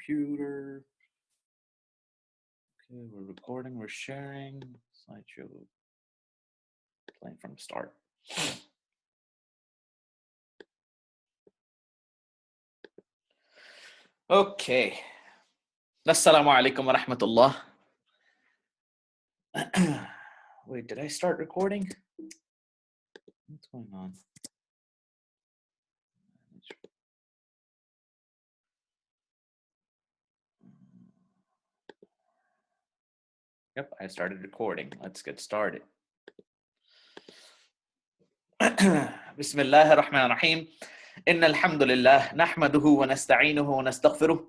computer. Okay, we're recording, we're sharing. Slideshow playing from the start. Okay. Assalamu alaikum wa rahmatullah. Wait, did I start recording? What's going on? Yep, I started recording. Let's get started. Bismillah ar-Rahman ar-Rahim. Inna alhamdulillah nahmaduhu wa nasta'inuhu wa nastaghfiruh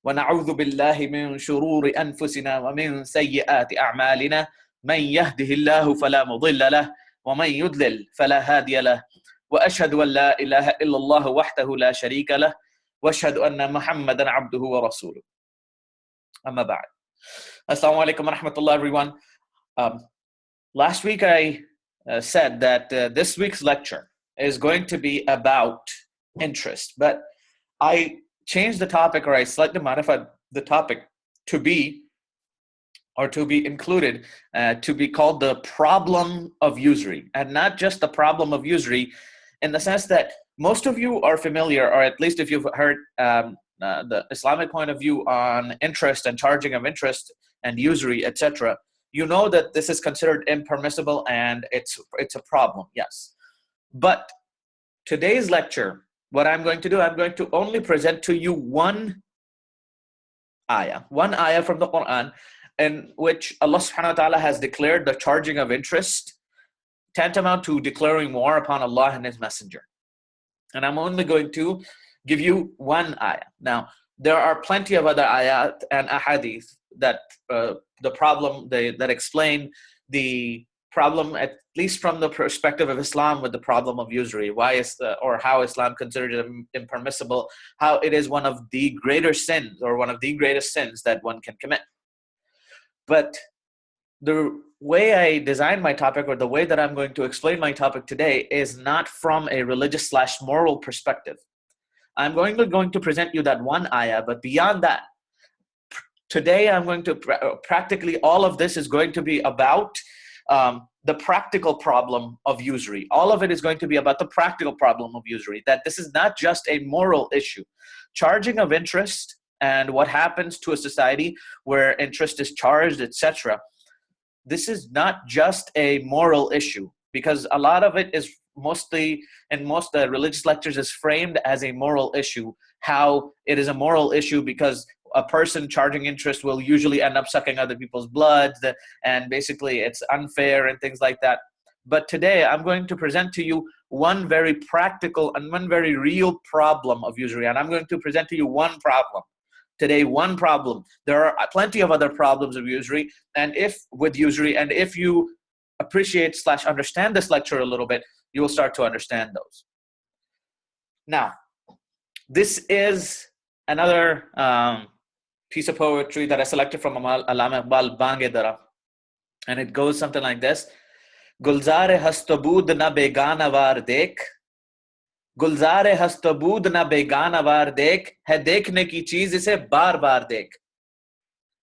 wa na'udhu billahi min shururi anfusina wa min sayyiati a'malina man yahdihillahu fala mudilla lah wa man yudlil fala hadiya lah wa ashhadu an la ilaha illallah wahdahu la sharika lah wa ashhadu anna Muhammadan 'abduhu wa rasuluh. Amma ba'd. Assalamu alaikum wa rahmatullah, everyone. Last week I said that this week's lecture is going to be about interest, but I changed the topic, or I slightly modified the topic to be included to be called the problem of usury, and not just the problem of usury in the sense that most of you are familiar, or at least if you've heard the Islamic point of view on interest and charging of interest and usury, etc., you know that this is considered impermissible and it's a problem, yes. But today's lecture, what I'm going to do, I'm going to only present to you one ayah from the Quran in which Allah subhanahu wa ta'ala has declared the charging of interest tantamount to declaring war upon Allah and His Messenger. And I'm only going to give you one ayah. Now, there are plenty of other ayat and ahadith that that explain the problem, at least from the perspective of Islam, with the problem of usury. Why is or how Islam considered it impermissible? How it is one of the greater sins, or one of the greatest sins that one can commit. But the way I designed my topic, or the way that I'm going to explain my topic today, is not from a religious/moral perspective. I'm going to present you that one ayah, but beyond that, today I'm going to practically all of this is going to be about the practical problem of usury. All of it is going to be about the practical problem of usury, that this is not just a moral issue. Charging of interest and what happens to a society where interest is charged, etc. This is not just a moral issue, because a lot of it is mostly, in most religious lectures, is framed as a moral issue. How it is a moral issue because a person charging interest will usually end up sucking other people's blood, and basically it's unfair and things like that. But today I'm going to present to you one very practical and one very real problem of usury, and I'm going to present to you one problem. Today, one problem. There are plenty of other problems of usury, and if you appreciate/understand this lecture a little bit, you will start to understand those. Now, this is another piece of poetry that I selected from Allama Iqbal Bangedara, and it goes something like this: Gulzare hastabud na begana var dekh, Gulzare hastabud na begana var dekh, hai dekhne ki cheez ise bar bar dekh.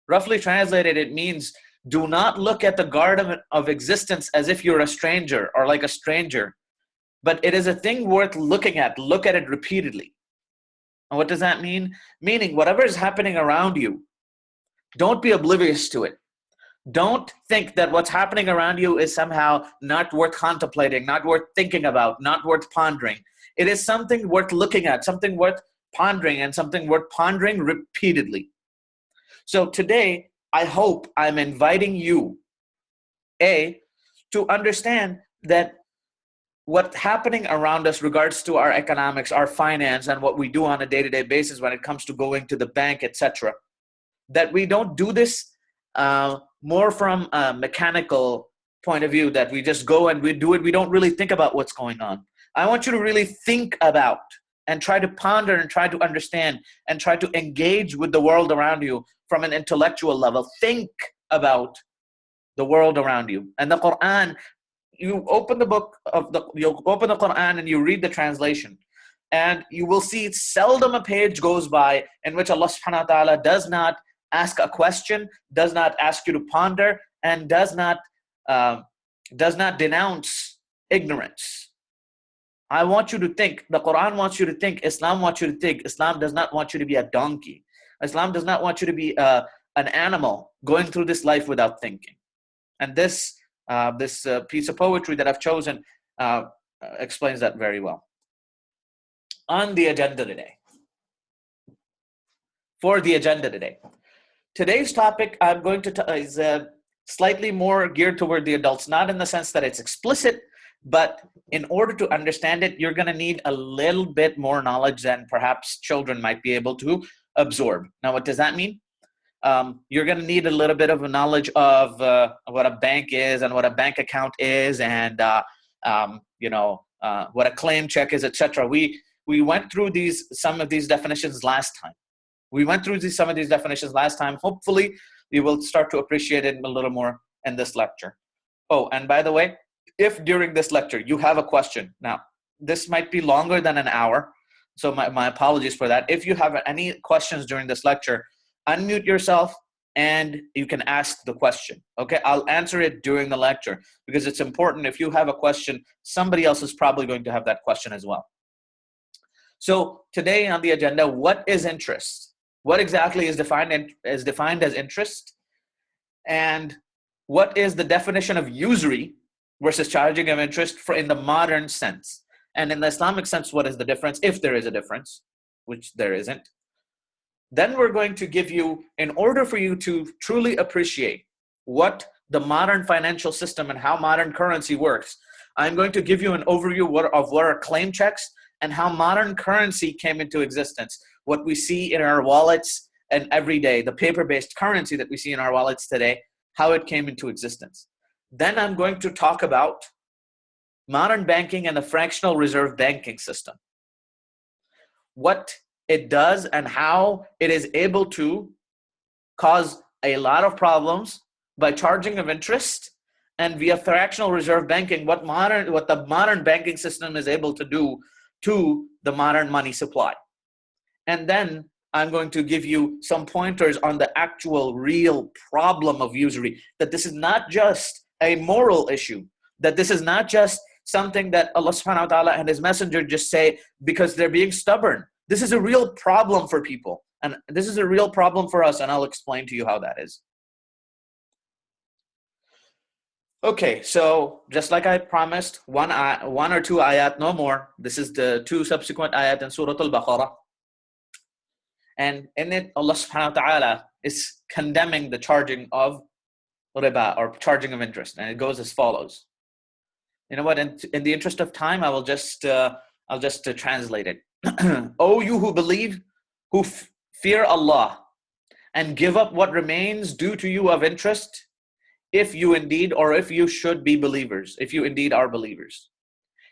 Roughly translated, it means, do not look at the garden of existence as if you're a stranger or like a stranger, but it is a thing worth looking at. Look at it repeatedly. And what does that mean? Meaning, whatever is happening around you, don't be oblivious to it. Don't think that what's happening around you is somehow not worth contemplating, not worth thinking about, not worth pondering. It is something worth looking at, something worth pondering, and something worth pondering repeatedly. So today, I hope I'm inviting you, to understand that what's happening around us regards to our economics, our finance, and what we do on a day-to-day basis when it comes to going to the bank, etc., that we don't do this more from a mechanical point of view, that we just go and we do it. We don't really think about what's going on. I want you to really think about and try to ponder and try to understand and try to engage with the world around you from an intellectual level. Think about the world around you. And the Quran, you open the Quran and you read the translation. And you will see seldom a page goes by in which Allah subhanahu wa ta'ala does not ask a question, does not ask you to ponder, and does not denounce ignorance. I want you to think. The Quran wants you to think. Islam wants you to think. Islam does not want you to be a donkey. Islam does not want you to be an animal going through this life without thinking. And this piece of poetry that I've chosen explains that very well. On the agenda today. For the agenda today. Today's topic I'm going to is slightly more geared toward the adults, not in the sense that it's explicit, but in order to understand it, you're going to need a little bit more knowledge than perhaps children might be able to absorb. Now, what does that mean? You're going to need a little bit of a knowledge of what a bank is and what a bank account is, and what a claim check is, etc. We went through some of these definitions last time. Hopefully, you will start to appreciate it a little more in this lecture. Oh, and by the way, if during this lecture you have a question, now this might be longer than an hour, so my apologies for that. If you have any questions during this lecture, unmute yourself and you can ask the question. Okay, I'll answer it during the lecture because it's important. If you have a question, somebody else is probably going to have that question as well. So today on the agenda, what is interest? What exactly is defined as interest? And what is the definition of usury versus charging of interest in the modern sense? And in the Islamic sense, what is the difference, if there is a difference, which there isn't? Then we're going to give you, in order for you to truly appreciate what the modern financial system and how modern currency works, I'm going to give you an overview of what are claim checks and how modern currency came into existence. What we see in our wallets and every day, the paper-based currency that we see in our wallets today, how it came into existence. Then I'm going to talk about modern banking and the fractional reserve banking system. What it does and how it is able to cause a lot of problems by charging of interest, and via fractional reserve banking, what the modern banking system is able to do to the modern money supply. And then I'm going to give you some pointers on the actual real problem of usury, that this is not just a moral issue, that this is not just something that Allah subhanahu wa ta'ala and His Messenger just say because they're being stubborn. This is a real problem for people, and this is a real problem for us, and I'll explain to you how that is. Okay, so just like I promised, one or two ayat, no more. This is the two subsequent ayat in Surah Al Baqarah. And in it, Allah subhanahu wa ta'ala is condemning the charging of riba, or charging of interest. And it goes as follows. You know what, in the interest of time, I'll just translate it. O you who believe, who fear Allah, and give up what remains due to you of interest, if you indeed, or if you should be believers, if you indeed are believers.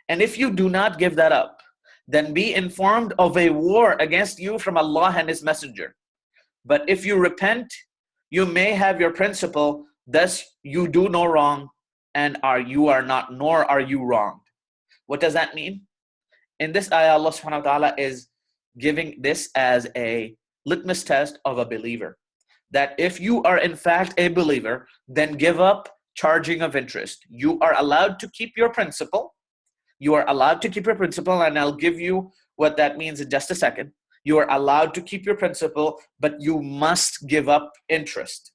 And if you do not give that up, then be informed of a war against you from Allah and His Messenger. But if you repent, you may have your principle, thus you do no wrong, and you are not, nor are you wronged. What does that mean? In this ayah, Allah subhanahu wa ta'ala is giving this as a litmus test of a believer. That if you are in fact a believer, then give up charging of interest. You are allowed to keep your principle. You are allowed to keep your principle, and I'll give you what that means in just a second. You are allowed to keep your principle, but you must give up interest.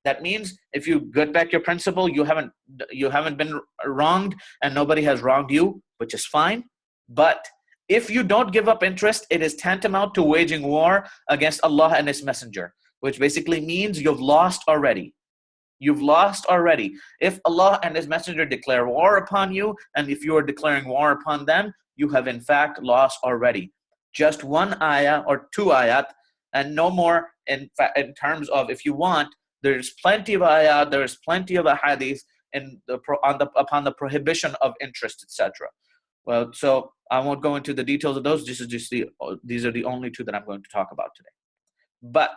That means if you get back your principle, you haven't been wronged, and nobody has wronged you, which is fine. But if you don't give up interest, it is tantamount to waging war against Allah and His Messenger, which basically means you've lost already. You've lost already. If Allah and His Messenger declare war upon you, and if you are declaring war upon them, you have in fact lost already. Just one ayah or two ayat, and no more in terms of, if you want, there's plenty of ayat, there's plenty of ahadith upon the prohibition of interest, etc. Well, so I won't go into the details of those. These are the only two that I'm going to talk about today. But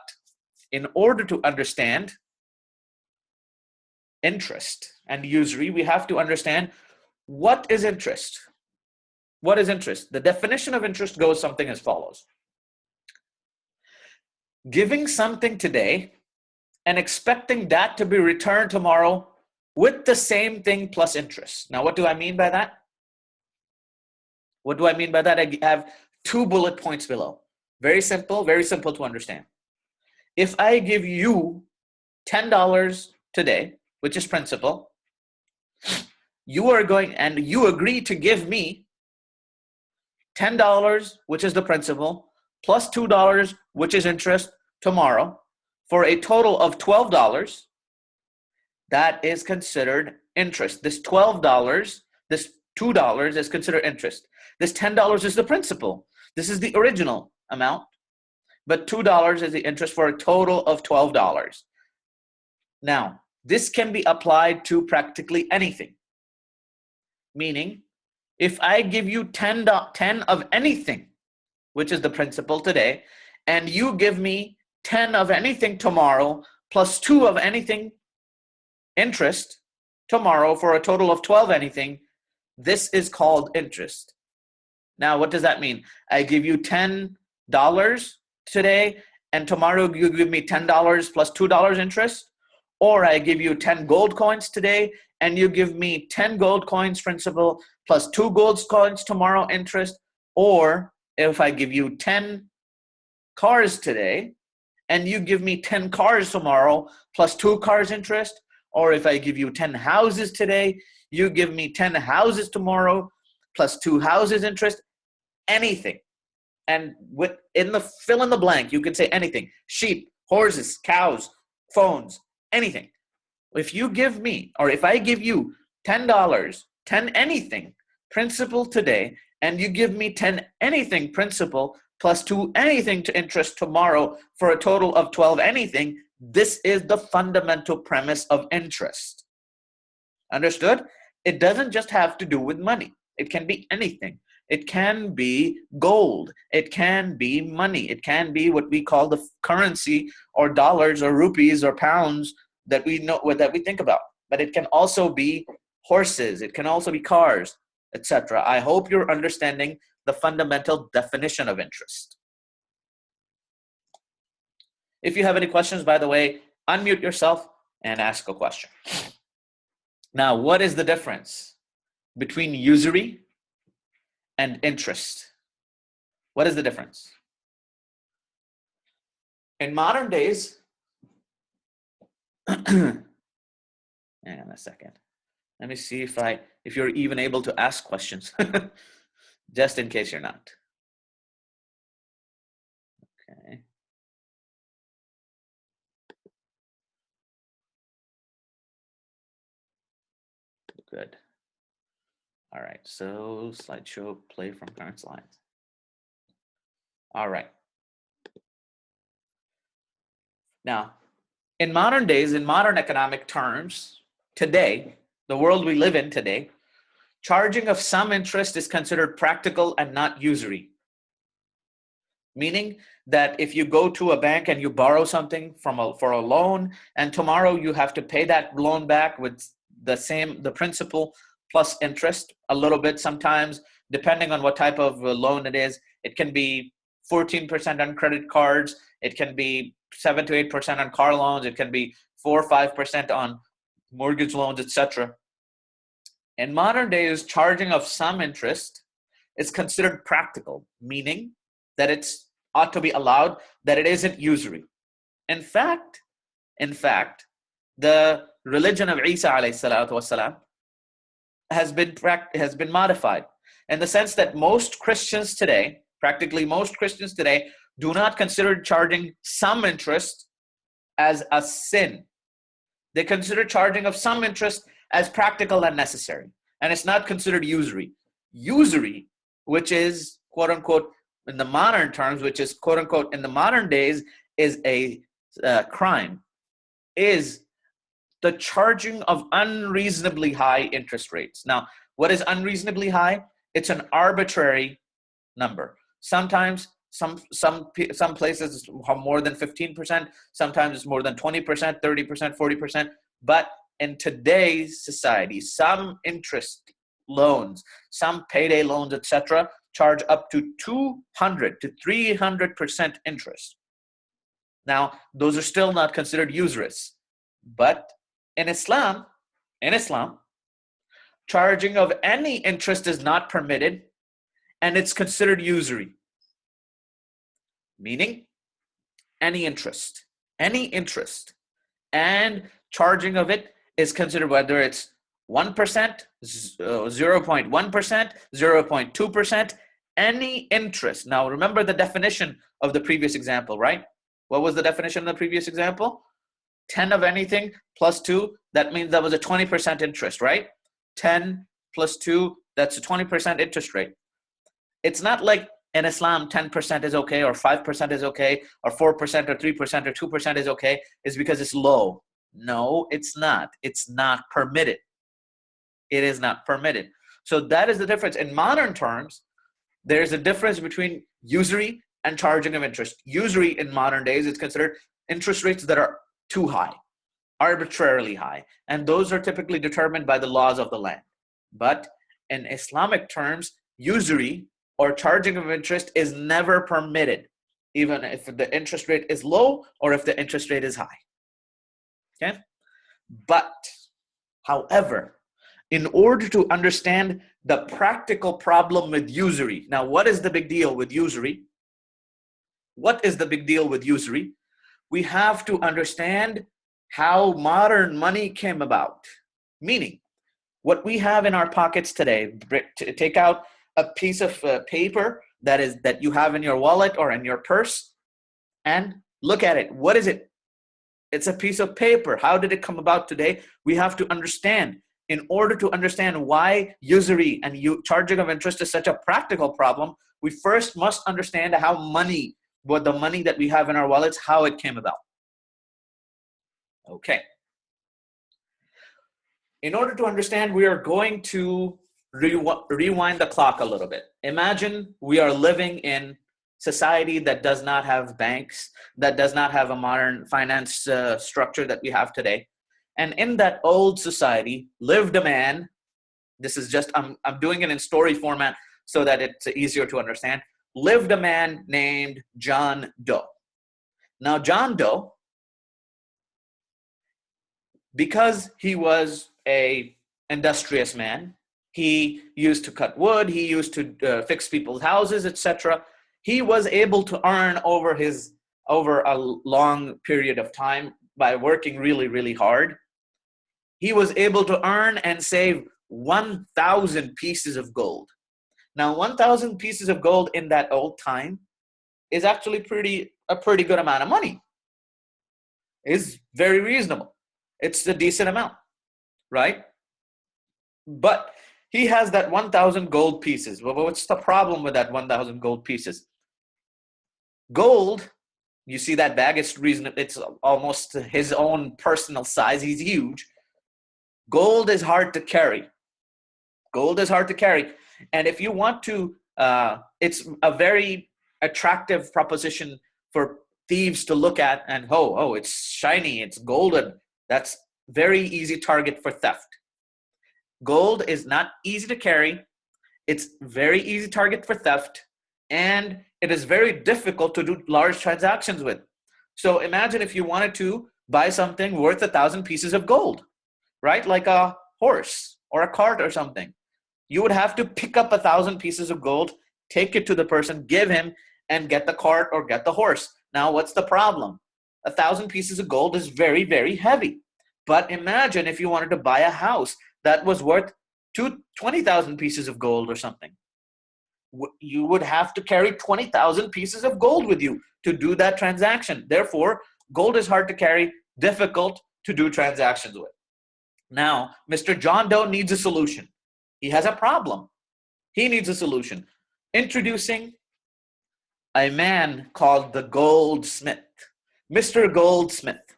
in order to understand interest and usury, we have to understand what is interest. What is interest? The definition of interest goes something as follows. Giving something today and expecting that to be returned tomorrow with the same thing plus interest. Now, what do I mean by that? What do I mean by that? I have 2 bullet points below. Very simple to understand. If I give you $10 today, which is principal, you agree to give me $10, which is the principal, plus $2, which is interest, tomorrow, for a total of $12. That is considered interest. This $12, this $2 is considered interest. This $10 is the principal. This is the original amount, but $2 is the interest for a total of $12. Now, this can be applied to practically anything. Meaning, if I give you 10 of anything, which is the principal today, and you give me 10 of anything tomorrow, plus 2 of anything interest tomorrow for a total of 12 anything, this is called interest. Now, what does that mean? I give you $10 today, and tomorrow you give me $10 plus $2 interest, or I give you 10 gold coins today, and you give me 10 gold coins principal plus 2 gold coins tomorrow interest, or if I give you 10 cars today, and you give me 10 cars tomorrow plus 2 cars interest, or if I give you 10 houses today, you give me 10 houses tomorrow plus 2 houses interest, anything. And in the fill in the blank, you can say anything: sheep, horses, cows, phones, anything. If you give me, or if I give you $10, 10 anything principal today, and you give me 10 anything principal plus 2 anything to interest tomorrow for a total of 12 anything, this is the fundamental premise of interest. Understood? It doesn't just have to do with money. It can be anything. It can be gold. It can be money. It can be what we call the currency, or dollars or rupees or pounds that we know, that we think about. But it can also be horses. It can also be cars, etc. I hope you're understanding the fundamental definition of interest. If you have any questions, by the way, unmute yourself and ask a question. Now, what is the difference between usury and interest? What is the difference? In modern days, hang on a second. Let me see if you're even able to ask questions, just in case you're not. Okay. Good. All right, so slideshow, play from current slides. All right. Now, in modern days, in modern economic terms, today, the world we live in today, charging of some interest is considered practical and not usury. Meaning that if you go to a bank and you borrow something for a loan, and tomorrow you have to pay that loan back with the principal plus interest, a little bit sometimes, depending on what type of loan it is. It can be 14% on credit cards. It can be 7 to 8% on car loans. It can be 4 or 5% on mortgage loans, etc. In modern days, charging of some interest is considered practical, meaning that it's ought to be allowed, that it isn't usury. In fact, the religion of Isa alayhi salatu wasalam has been modified in the sense that most Christians today, practically most Christians today, do not consider charging some interest as a sin. They consider charging of some interest as practical and necessary, and it's not considered usury. Usury, which is quote unquote in the modern terms, which is quote unquote in the modern days, is a crime, is the charging of unreasonably high interest rates. Now, what is unreasonably high? It's an arbitrary number. Sometimes some places have more than 15%, sometimes it's more than 20%, 30%, 40%. But in today's society, some interest loans, some payday loans, etc., charge up to 200 to 300% interest. Now, those are still not considered usurious. But in Islam, charging of any interest is not permitted, and it's considered usury. Meaning, any interest, and charging of it is considered, whether it's 1%, 0.1%, 0.2%, any interest. Now, remember the definition of the previous example, right? What was the definition of the previous example? 10 of anything plus 2, that means that was a 20% interest, right? 10 plus 2, that's a 20% interest rate. It's not like in Islam 10% is okay, or 5% is okay, or 4% or 3% or 2% is okay. It's because it's low. No, it's not. It's not permitted. It is not permitted. So that is the difference. In modern terms, there's a difference between usury and charging of interest. Usury in modern days is considered interest rates that are too high, arbitrarily high. And those are typically determined by the laws of the land. But in Islamic terms, usury or charging of interest is never permitted, even if the interest rate is low or if the interest rate is high. Okay? But, however, in order to understand the practical problem with usury, now what is the big deal with usury? What is the big deal with usury? We have to understand how modern money came about. Meaning, what we have in our pockets today, take out a piece of paper that you have in your wallet or in your purse and look at it. What is it? It's a piece of paper. How did it come about today? We have to understand. In order to understand why usury and charging of interest is such a practical problem, we first must understand how money, what the money that we have in our wallets, how it came about. Okay. In order to understand, we are going to rewind the clock a little bit. Imagine we are living in society that does not have banks, that does not have a modern finance structure that we have today. And in that old society lived a man. This is just, I'm doing it in story format so that it's easier to understand. Lived a man named John Doe. Now, John Doe, because he was an industrious man, he used to cut wood, he used to fix people's houses, etc. He was able to earn over a long period of time by working really, really hard. He was able to earn and save 1,000 pieces of gold. Now, 1,000 pieces of gold in that old time is actually a pretty good amount of money. It's very reasonable. It's a decent amount, right? But he has that 1,000 gold pieces. Well, what's the problem with that 1,000 gold pieces? Gold, you see that bag, it's almost his own personal size. He's huge. Gold is hard to carry. Gold is hard to carry. And if you want to, it's a very attractive proposition for thieves to look at and, oh, it's shiny, it's golden. That's very easy target for theft. Gold is not easy to carry. It's very easy target for theft. And it is very difficult to do large transactions with. So imagine if you wanted to buy something worth 1,000 pieces of gold, right? Like a horse or a cart or something. You would have to pick up 1,000 pieces of gold, take it to the person, give him, and get the cart or get the horse. Now, what's the problem? 1,000 pieces of gold is very, very heavy. But imagine if you wanted to buy a house that was worth 20,000 pieces of gold or something. You would have to carry 20,000 pieces of gold with you to do that transaction. Therefore, gold is hard to carry, difficult to do transactions with. Now, Mr. John Doe needs a solution. He has a problem. He needs a solution. Introducing a man called the Goldsmith, Mr. Goldsmith.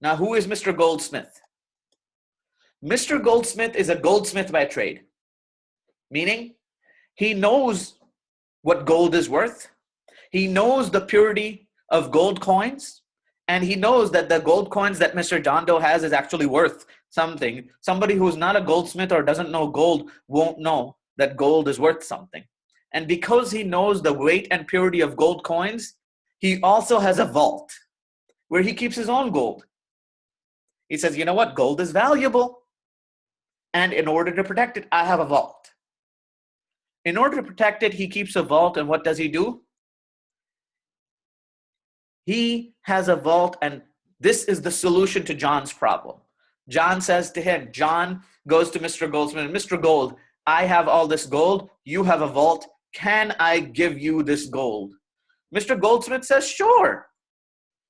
Now, who is Mr. Goldsmith? Mr. Goldsmith is a goldsmith by trade, meaning he knows what gold is worth. He knows the purity of gold coins, and he knows that the gold coins that Mr. John Doe has is actually worth something, somebody who's not a goldsmith or doesn't know gold won't know that gold is worth something. And because he knows the weight and purity of gold coins, he also has a vault where he keeps his own gold. He says, you know what? Gold is valuable. And in order to protect it, I have a vault. In order to protect it, he keeps a vault. And what does he do? He has a vault, and this is the solution to John's problem. John says to him, John goes to Mr. Goldsmith, Mr. Gold, I have all this gold. You have a vault. Can I give you this gold? Mr. Goldsmith says, sure.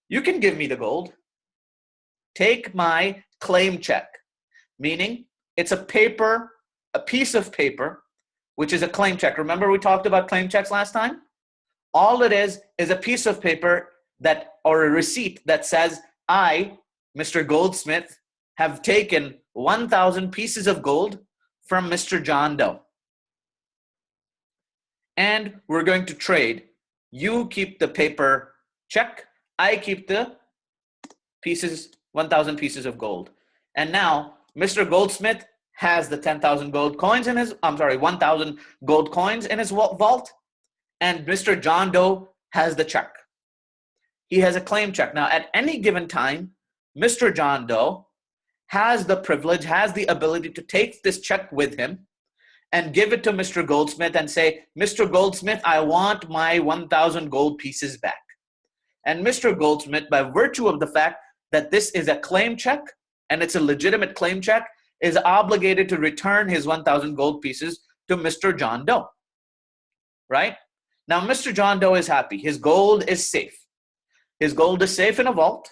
You can give me the gold. Take my claim check, meaning it's a piece of paper, which is a claim check. Remember we talked about claim checks last time? All it is a piece of paper or a receipt that says, I, Mr. Goldsmith, have taken 1,000 pieces of gold from Mr. John Doe. And we're going to trade. You keep the paper check. I keep the 1,000 pieces of gold. And now Mr. Goldsmith has the 10,000 gold coins in his, 1,000 gold coins in his vault. And Mr. John Doe has the check. He has a claim check. Now, at any given time, Mr. John Doe has the privilege, has the ability to take this check with him and give it to Mr. Goldsmith and say, Mr. Goldsmith, I want my 1,000 gold pieces back. And Mr. Goldsmith, by virtue of the fact that this is a claim check and it's a legitimate claim check, is obligated to return his 1,000 gold pieces to Mr. John Doe. Right? Now, Mr. John Doe is happy. His gold is safe. His gold is safe in a vault,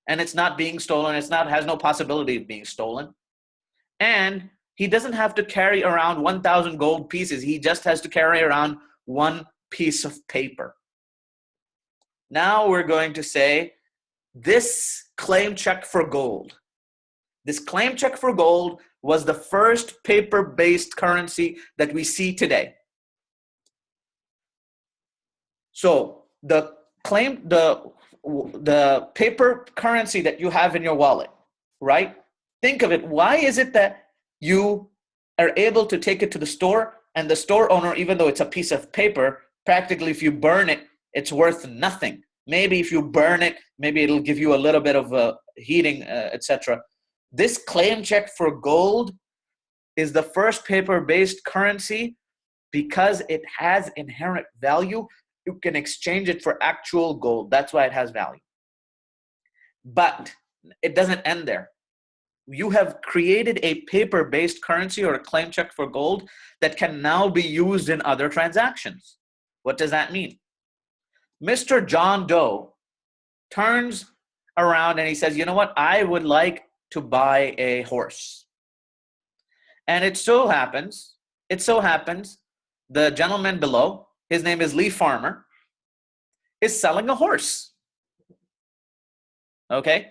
and it's not being stolen. Has no possibility of being stolen. And he doesn't have to carry around 1,000 gold pieces. He just has to carry around one piece of paper. Now we're going to say this claim check for gold. This claim check for gold was the first paper-based currency that we see today. So the paper currency that you have in your wallet, right? Think of it. Why is it that you are able to take it to the store and the store owner, even though it's a piece of paper, practically if you burn it, it's worth nothing. Maybe if you burn it, maybe it'll give you a little bit of heating, etc. This claim check for gold is the first paper-based currency because it has inherent value. You can exchange it for actual gold. That's why it has value. But it doesn't end there. You have created a paper-based currency or a claim check for gold that can now be used in other transactions. What does that mean? Mr. John Doe turns around and he says, you know what? I would like to buy a horse. And it so happens, the gentleman below, his name is Lee Farmer, is selling a horse. Okay?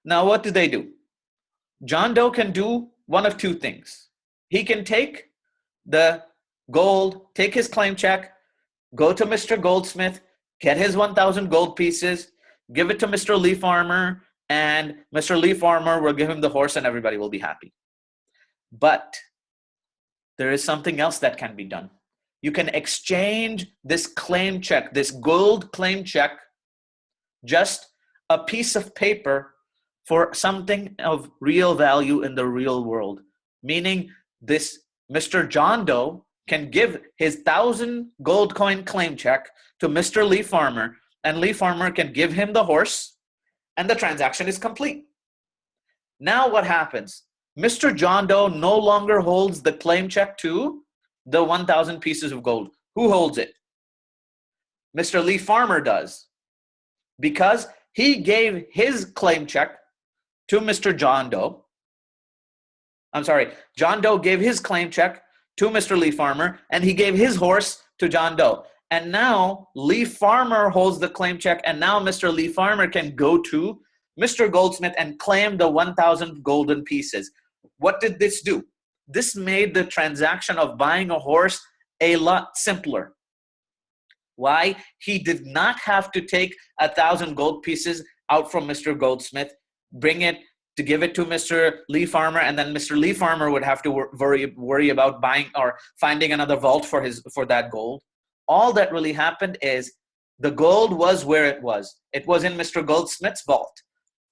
Now what do? John Doe can do one of two things. He can take the gold, take his claim check, go to Mr. Goldsmith, get his 1,000 gold pieces, give it to Mr. Lee Farmer, and Mr. Lee Farmer will give him the horse and everybody will be happy. But there is something else that can be done. You can exchange this claim check, this gold claim check, just a piece of paper, for something of real value in the real world. Meaning this Mr. John Doe can give his 1,000 gold coin claim check to Mr. Lee Farmer, and Lee Farmer can give him the horse, and the transaction is complete. Now what happens? Mr. John Doe no longer holds the claim check to the 1,000 pieces of gold. Who holds it? Mr. Lee Farmer does, because he gave his claim check to Mr. John Doe. John Doe gave his claim check to Mr. Lee Farmer, and he gave his horse to John Doe. And now Lee Farmer holds the claim check, and now Mr. Lee Farmer can go to Mr. Goldsmith and claim the 1,000 golden pieces. What did this do? This made the transaction of buying a horse a lot simpler. Why? He did not have to take 1,000 gold pieces out from Mr. Goldsmith, bring it to give it to Mr. Lee Farmer, and then Mr. Lee Farmer would have to worry about buying or finding another vault for that gold. All that really happened is the gold was where it was. It was in Mr. Goldsmith's vault.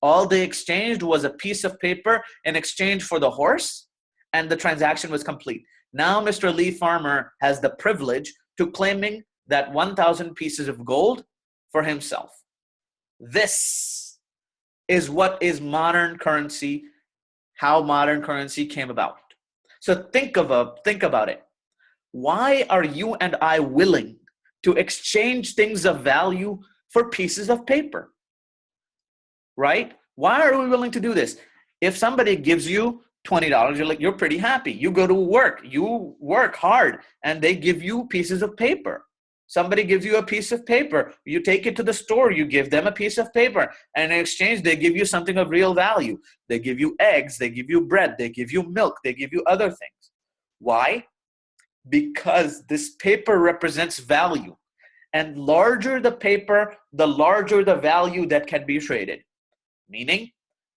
All they exchanged was a piece of paper in exchange for the horse, and the transaction was complete. Now Mr. Lee Farmer has the privilege to claiming that 1,000 pieces of gold for himself. This is what is modern currency, how modern currency came about. So think about it. Why are you and I willing to exchange things of value for pieces of paper? Right? Why are we willing to do this? If somebody gives you $20, you're pretty happy. You go to work, you work hard, and they give you pieces of paper. Somebody gives you a piece of paper. You take it to the store, you give them a piece of paper, and in exchange, they give you something of real value. They give you eggs, they give you bread, they give you milk, they give you other things. Why? Because this paper represents value. And larger the paper, the larger the value that can be traded. Meaning,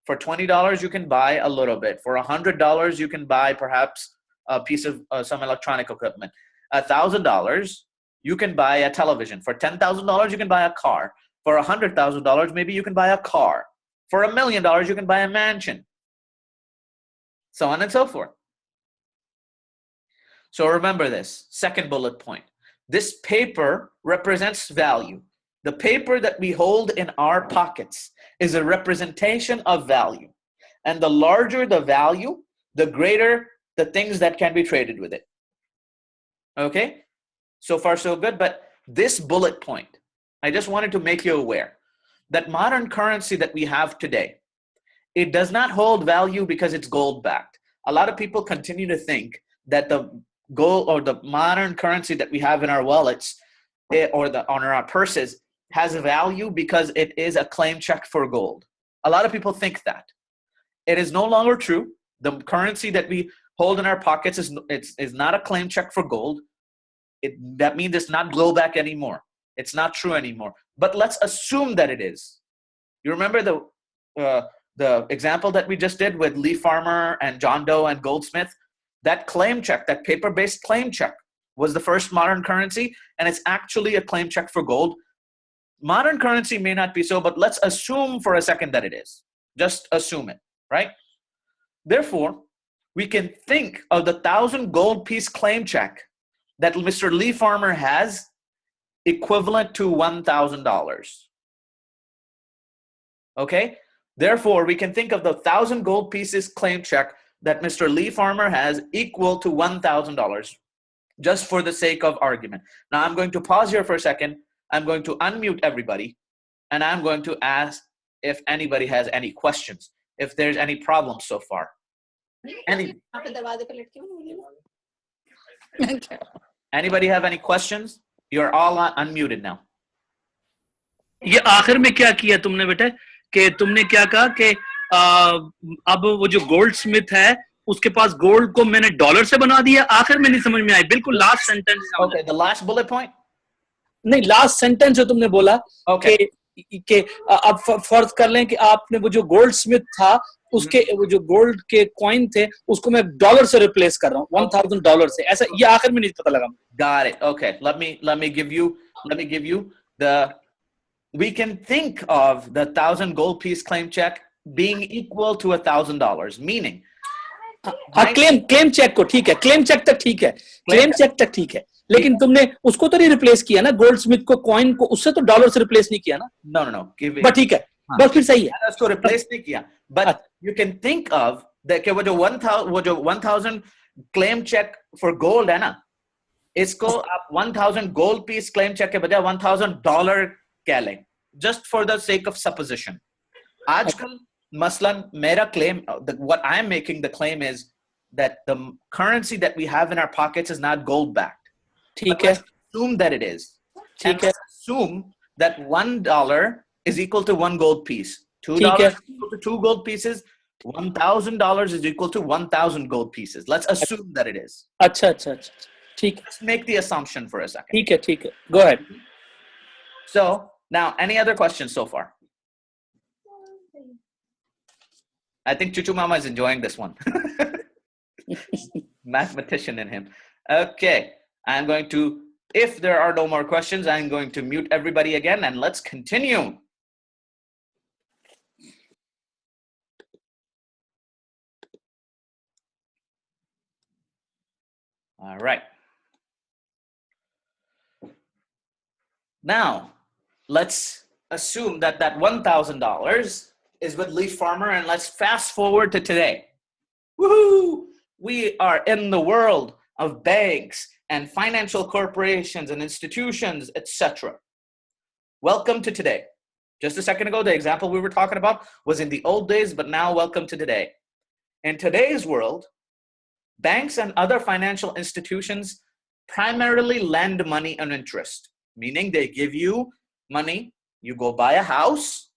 for $20, you can buy a little bit. For $100, you can buy perhaps a piece of some electronic equipment. $1,000, you can buy a television. For $10,000, you can buy a car. For $100,000, maybe you can buy a car. For $1 million, you can buy a mansion. So on and so forth. So remember this, second bullet point. This paper represents value. The paper that we hold in our pockets is a representation of value. And the larger the value, the greater the things that can be traded with it. Okay? So far, so good. But this bullet point, I just wanted to make you aware that modern currency that we have today, it does not hold value because it's gold-backed. A lot of people continue to think that the gold or the modern currency that we have in our wallets or on our purses has a value because it is a claim check for gold. A lot of people think that. It is no longer true. The currency that we hold in our pockets is not a claim check for gold. That means it's not gold-backed anymore. It's not true anymore. But let's assume that it is. You remember the example that we just did with Lee Farmer and John Doe and Goldsmith? That claim check, that paper-based claim check was the first modern currency, and it's actually a claim check for gold. Modern currency may not be so, but let's assume for a second that it is. Just assume it, right? Therefore, we can think of the 1,000 gold piece claim check that Mr. Lee Farmer has equivalent to $1,000. Okay? Therefore, we can think of the 1,000 gold pieces claim check that Mr. Lee Farmer has equal to $1,000, just for the sake of argument. Now, I'm going to pause here for a second. I'm going to unmute everybody, and I'm going to ask if anybody has any questions, if there's any problems so far. Anybody have any questions? You're all unmuted now. ये आखिर में क्या किया तुमने बेटे कि तुमने क्या कहा कि अब वो जो गोल्ड स्मिथ है उसके पास गोल्ड को मैंने डॉलर से बना दिया. आखिर में नहीं समझ में आई, बिल्कुल last sentence. Okay, the last bullet point. नहीं, लास्ट सेंटेंस जो तुमने बोला कि अब फर्ज कर लें कि आपने वो जो गोल्ड स्मिथ था उसके वो जो गोल्ड के कॉइन थे उसको मैं डॉलर से रिप्लेस कर रहा हूँ $1,000 से. ऐसा ये आखिर में नहीं पता लगा. Got it. Okay, let me give you we can think of the 1,000 gold piece claim check being equal to $1,000, meaning claim check को ठीक है, क्लेम चेक तक ठीक है, क्लेम चेक तक ठीक है, लेकिन तुमने उसको तो नहीं रिप्लेस किया ना, गोल्ड स्मिथ को कॉइन को उससे तो डॉलर से रिप्लेस नहीं किया ना. No, बट ठीक है, बस फिर सही है, उसको रिप्लेस नहीं किया. But you can think of that कि वो जो 1,000 claim check for gold है ना, इसको आप 1,000 gold piece claim check के बजाय $1,000 कह लें, just for the sake of supposition. आजकल मसलन मेरा claim, what I'm making the claim is that the currency that we have in our pockets is not gold backed. ठीक है. Assume that it is. ठीक है. Assume that $1 is equal to 1 gold piece. $2 is equal to 2 gold pieces. $1,000 is equal to 1,000 gold pieces. Let's assume that it is. अच्छा. ठीक है. Let's make the assumption for a second. ठीक है. Go ahead. So now, any other questions so far? I think Chuchu Mama is enjoying this one. Mathematician in him. Okay, I'm going to, if there are no more questions, I'm going to mute everybody again and let's continue. All right. Now, let's assume that that $1,000 is with Leaf Farmer, and let's fast forward to today. Woohoo! We are in the world of banks and financial corporations and institutions, etc. Welcome to today. Just a second ago, the example we were talking about was in the old days, but now welcome to today. In today's world, banks and other financial institutions primarily lend money on interest, meaning they give you money, you go buy a house,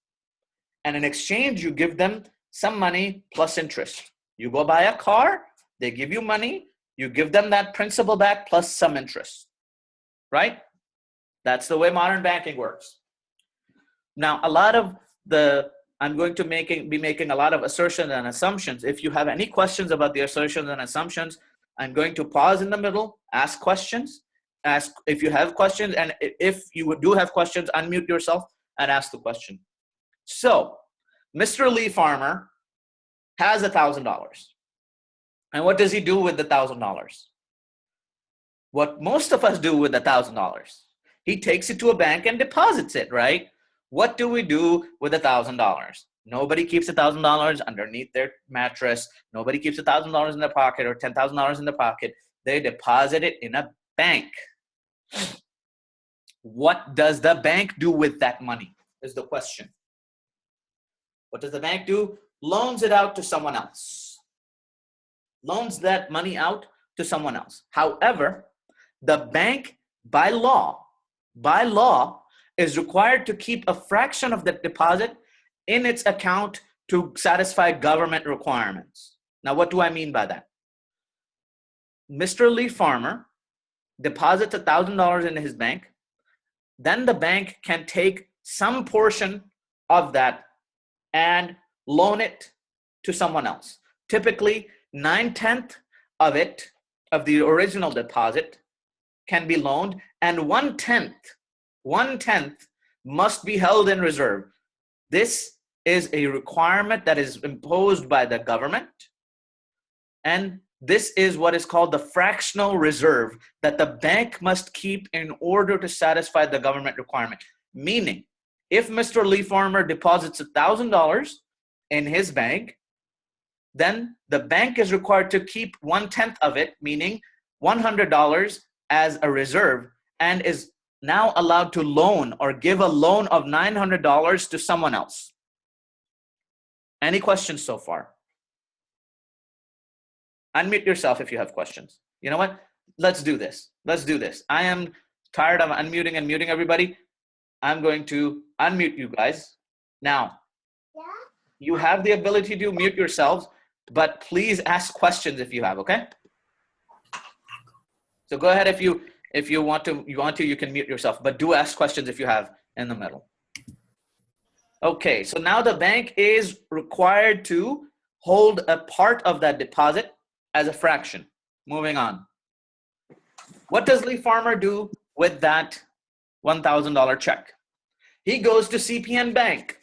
and in exchange, you give them some money plus interest. You go buy a car, they give you money, you give them that principal back plus some interest, right? That's the way modern banking works. Now, I'm going to be making a lot of assertions and assumptions. If you have any questions about the assertions and assumptions, I'm going to pause in the middle, ask questions, ask if you have questions, and if you do have questions, unmute yourself and ask the question. So, Mr. Lee Farmer has $1,000. And what does he do with the $1,000? What most of us do with the $1,000. He takes it to a bank and deposits it, right? What do we do with $1,000? Nobody keeps $1,000 underneath their mattress. Nobody keeps $1,000 in their pocket or $10,000 in their pocket. They deposit it in a bank. What does the bank do with that money is the question. What does the bank do? Loans it out to someone else. Loans that money out to someone else. However, the bank by law is required to keep a fraction of the deposit in its account to satisfy government requirements. Now, what do I mean by that? Mr. Lee Farmer deposits $1,000 in his bank. Then the bank can take some portion of that and loan it to someone else. Typically, 9/10 of it, of the original deposit, can be loaned, and 1/10 must be held in reserve. This is a requirement that is imposed by the government, and this is what is called the fractional reserve that the bank must keep in order to satisfy the government requirement. Meaning, if Mr. Lee Farmer deposits $1,000 in his bank, then the bank is required to keep 1/10 of it, meaning $100 as a reserve, and is now allowed to loan or give a loan of $900 to someone else. Any questions so far? Unmute yourself if you have questions. You know what? Let's do this. Let's do this. I am tired of unmuting and muting everybody. I'm going to unmute you guys. Now, you have the ability to mute yourselves, but please ask questions if you have, okay? So go ahead if you want to, you can mute yourself, but do ask questions if you have in the middle. Okay, so now the bank is required to hold a part of that deposit as a fraction. Moving on. What does Lee Farmer do with that $1,000 check? He goes to CPN Bank.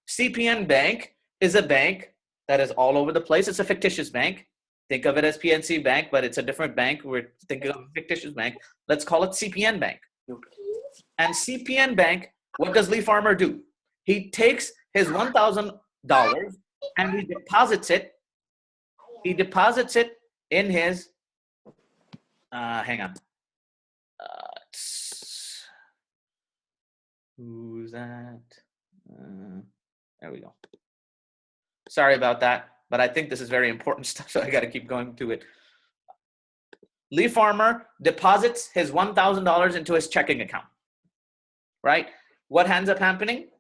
CPN Bank is a bank that is all over the place. It's a fictitious bank. Think of it as PNC Bank, but it's a different bank. We're thinking of a fictitious bank. Let's call it CPN Bank. And CPN Bank, what does Lee Farmer do? He takes his $1,000 and he deposits it. He deposits it in his, hang on. Who's that? There we go. Sorry about that, but I think this is very important stuff, so I got to keep going to it. Lee Farmer deposits his $1,000 into his checking account, right? What ends up happening?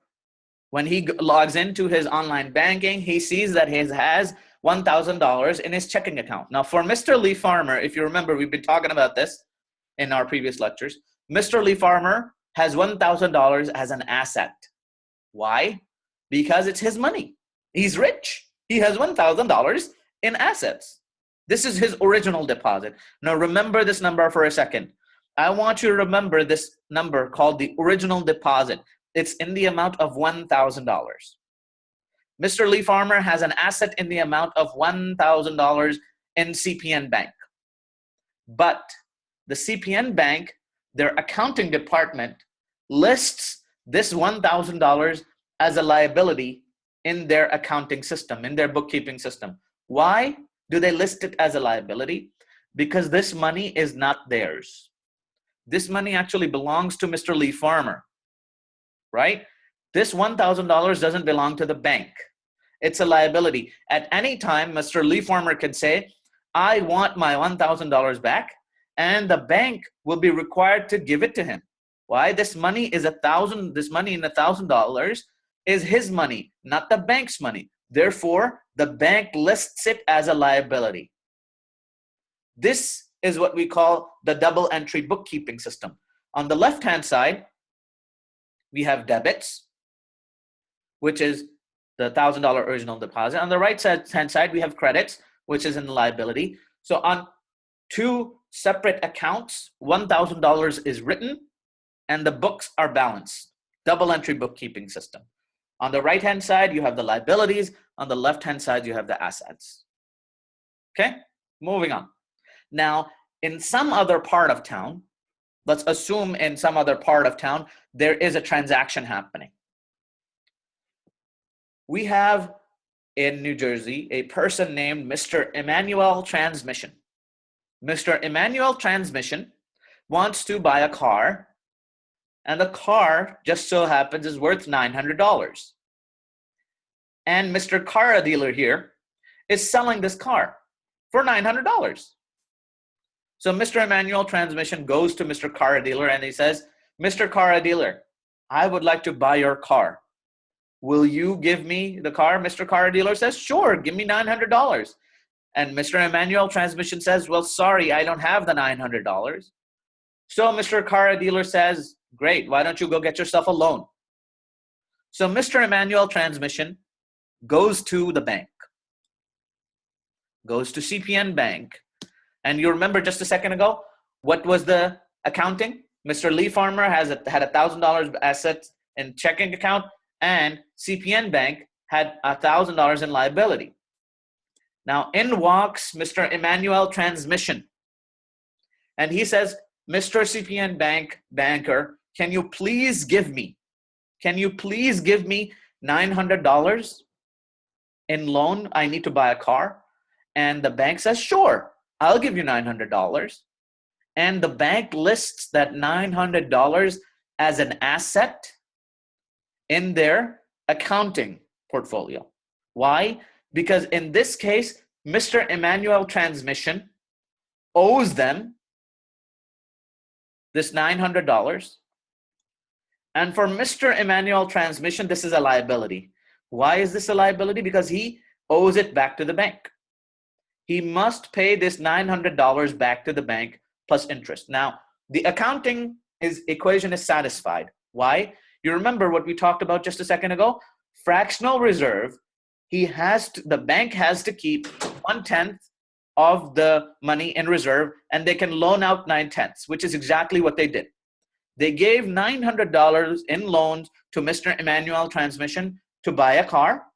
When he logs into his online banking, he sees that he has $1,000 in his checking account. Now, for Mr. Lee Farmer, if you remember, we've been talking about this in our previous lectures. Mr. Lee Farmer has $1,000 as an asset. Why? Because it's his money. He's rich. He has $1,000 in assets. This is his original deposit. Now remember this number for a second. I want you to remember this number called the original deposit. It's in the amount of $1,000. Mr. Lee Farmer has an asset in the amount of $1,000 in CPN Bank. But the CPN Bank, their accounting department, lists this $1,000 as a liability in their accounting system, in their bookkeeping system. Why do they list it as a liability? Because this money is not theirs. This money actually belongs to Mr. Lee Farmer, right? This $1,000 doesn't belong to the bank. It's a liability. At any time, Mr. Lee Farmer could say, I want my $1,000 back, and the bank will be required to give it to him. Why? This money is this money in $1,000 is his money, not the bank's money. Therefore, the bank lists it as a liability. This is what we call the double entry bookkeeping system. On the left-hand side, we have debits, which is the $1,000 original deposit. On the right-hand side, we have credits, which is in the liability. So on two separate accounts, $1,000 is written and the books are balanced. Double entry bookkeeping system. On the right-hand side, you have the liabilities. On the left-hand side, you have the assets. Okay, moving on. Now, in some other part of town, let's assume in some other part of town, there is a transaction happening. We have in New Jersey a person named Mr. Emmanuel Transmission. Mr. Emmanuel Transmission wants to buy a car, and the car just so happens is worth $900. And Mr. Car Dealer here is selling this car for $900. So Mr. Emmanuel Transmission goes to Mr. Car Dealer and he says, Mr. Car Dealer, I would like to buy your car. Will you give me the car? Mr. Car Dealer says, sure, give me $900. And Mr. Emmanuel Transmission says, well, sorry, I don't have the $900. So Mr. Car Dealer says, great, why don't you go get yourself a loan? So Mr. Emmanuel Transmission goes to the bank, goes to CPN Bank. And you remember just a second ago, what was the accounting? Mr. Lee Farmer had $1,000 assets in checking account, and CPN Bank had $1,000 in liability. Now in walks Mr. Emmanuel Transmission, and he says, Mr. CPN Bank banker, can you please give me $900 in loan? I need to buy a car. And the bank says, sure, I'll give you $900. And the bank lists that $900 as an asset in their accounting portfolio. Why? Because in this case, Mr. Emmanuel Transmission owes them this $900. And for Mr. Emmanuel Transmission, this is a liability. Why is this a liability? Because he owes it back to the bank. He must pay this $900 back to the bank plus interest. Now, the accounting equation is satisfied. Why? You remember what we talked about just a second ago? Fractional reserve, the bank has to keep 1/10 of the money in reserve, and they can loan out 9/10, which is exactly what they did. They gave $900 in loans to Mr. Emmanuel Transmission to buy a car.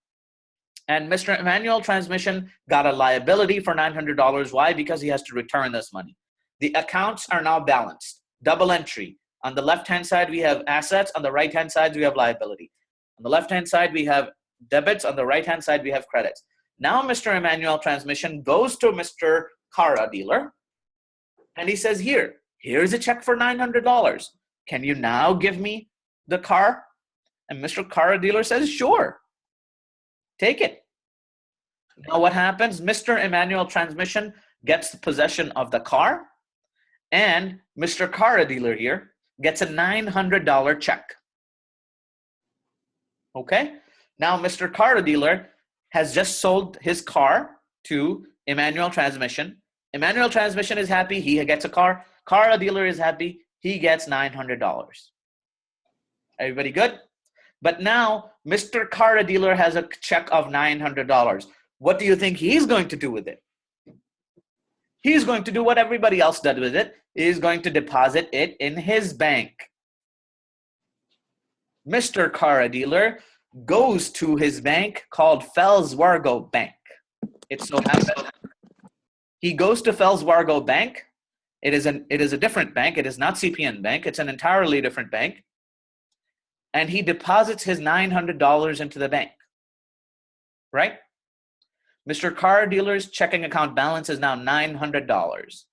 And Mr. Emmanuel Transmission got a liability for $900. Why? Because he has to return this money. The accounts are now balanced. Double entry. On the left-hand side, we have assets. On the right-hand side, we have liability. On the left-hand side, we have debits. On the right-hand side, we have credits. Now, Mr. Emmanuel Transmission goes to Mr. Car Dealer, and he says, here's a check for $900. Can you now give me the car? And Mr. Car Dealer says, sure. Take it. Now what happens? Mr. Emmanuel Transmission gets possession of the car, and Mr. Car Dealer here gets a $900 check. Okay? Now Mr. Car Dealer has just sold his car to Emmanuel Transmission. Emmanuel Transmission is happy, he gets a car. Car Dealer is happy, he gets $900. Everybody good? But now, Mr. Car Dealer has a check of $900. What do you think he's going to do with it? He's going to do what everybody else did with it. He's going to deposit it in his bank. Mr. Car Dealer goes to his bank called Wells Fargo Bank. It so happens he goes to Wells Fargo Bank. It is a different bank. It is not CPN Bank. It's an entirely different bank. And he deposits his $900 into the bank. Right? Mr. Car Dealer's checking account balance is now $900.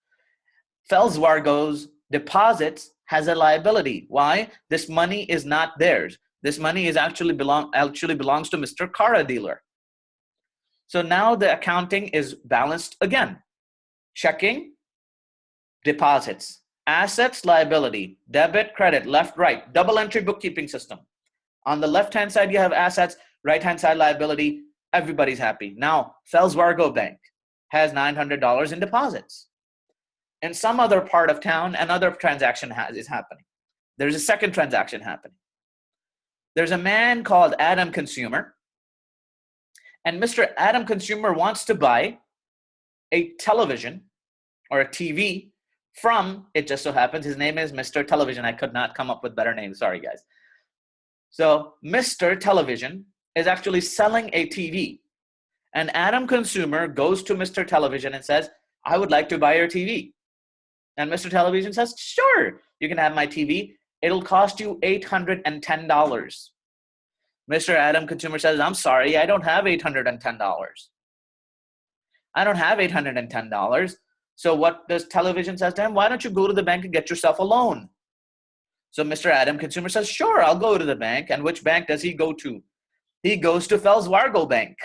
Wells Fargo's deposits has a liability. Why? This money is not theirs. This money is actually belongs to Mr. Car Dealer. So now the accounting is balanced again. Checking, deposits, assets, liability, debit, credit, left, right, double entry bookkeeping system. On the left-hand side, you have assets, right-hand side, liability. Everybody's happy. Now, Wells Fargo Bank has $900 in deposits. In some other part of town, another transaction is happening. There's a second transaction happening. There's a man called Adam Consumer, and Mr. Adam Consumer wants to buy a television or a TV from, it just so happens, his name is Mr. Television. I could not come up with better names. Sorry, guys. So Mr. Television is actually selling a TV. And Adam Consumer goes to Mr. Television and says, I would like to buy your TV. And Mr. Television says, sure, you can have my TV. It'll cost you $810. Mr. Adam Consumer says, I'm sorry, I don't have $810. I don't have $810. So what does Television says to him? Why don't you go to the bank and get yourself a loan? So Mr. Adam Consumer says, sure, I'll go to the bank. And which bank does he go to? He goes to Wells Fargo Bank.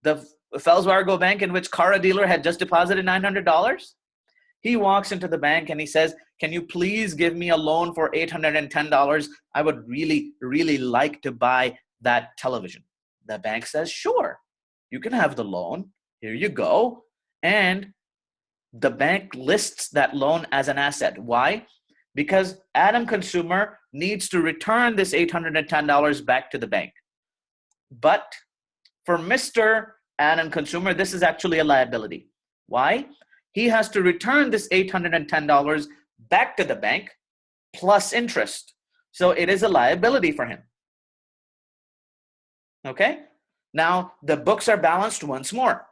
The Wells Fargo Bank in which Car Dealer had just deposited $900. He walks into the bank and he says, can you please give me a loan for $810? I would really, really like to buy that television. The bank says, sure, you can have the loan. Here you go. And the bank lists that loan as an asset. Why? Because Adam Consumer needs to return this $810 back to the bank. But for Mr. Adam Consumer, this is actually a liability. Why? He has to return this $810 back to the bank plus interest. So it is a liability for him. Okay? Now, the books are balanced once more.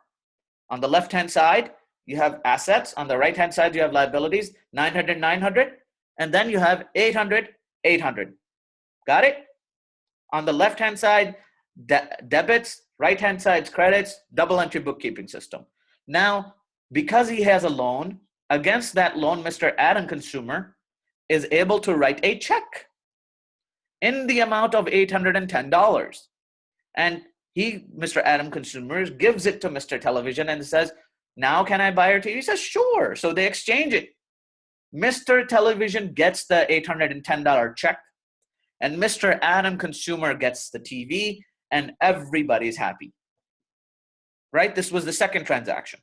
On the left-hand side, you have assets. On the right-hand side, you have liabilities, 900, 900. And then you have 800, 800. Got it? On the left-hand side, debits, right-hand side, credits, double entry bookkeeping system. Now, because he has a loan, against that loan, Mr. Adam Consumer is able to write a check in the amount of $810. And Mr. Adam Consumer, gives it to Mr. Television and says, now can I buy your TV? He says, sure. So they exchange it. Mr. Television gets the $810 check, and Mr. Adam Consumer gets the TV, and everybody's happy. Right? This was the second transaction.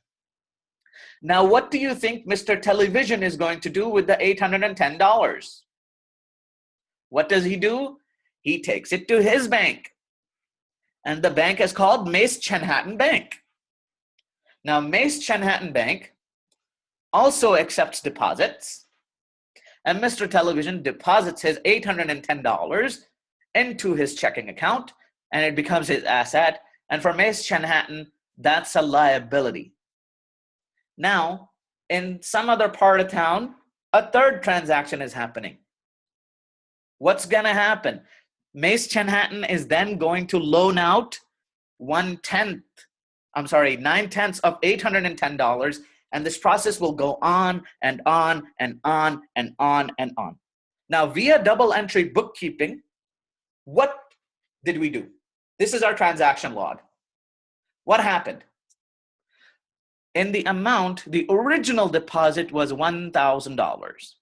Now, what do you think Mr. Television is going to do with the $810? What does he do? He takes it to his bank. And the bank is called Mace Chenhattan Bank. Now, Mace Chenhattan Bank also accepts deposits. And Mr. Television deposits his $810 into his checking account, and it becomes his asset. And for Mace Chenhattan, that's a liability. Now, in some other part of town, a third transaction is happening. What's going to happen? Mace Chenhattan is then going to loan out 9/10 of $810, and this process will go on and on and on and on and on. Now, via double entry bookkeeping, what did we do? This is our transaction log. What happened? In the amount, the original deposit was $1,000,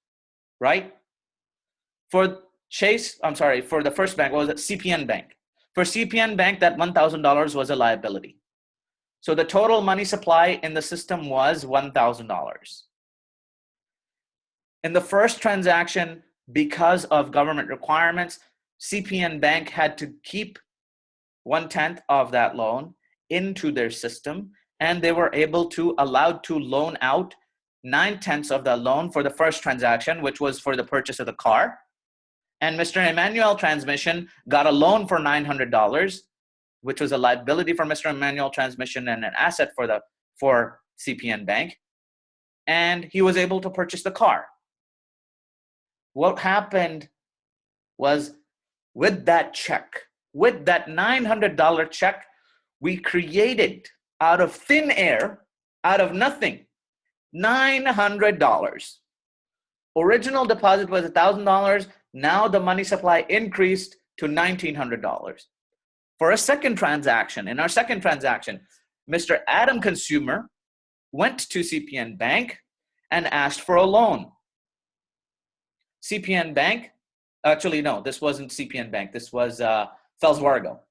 right? For the first bank, what was it? CPN Bank. For CPN Bank, that $1,000 was a liability. So the total money supply in the system was $1,000. In the first transaction, because of government requirements, CPN Bank had to keep 1/10 of that loan, into their system, and they were allowed to loan out 9/10 of the loan for the first transaction, which was for the purchase of the car. And Mr. Emmanuel Transmission got a loan for $900, which was a liability for Mr. Emmanuel Transmission and an asset for CPN Bank. And he was able to purchase the car. What happened was, with that check, with that $900 check, we created out of thin air, out of nothing, $900. Original deposit was $1,000. Now the money supply increased to $1,900. For a second transaction, in our second transaction, Mr. Adam Consumer went to CPN Bank and asked for a loan. CPN Bank, actually no, this wasn't CPN Bank, this was Wells Fargo,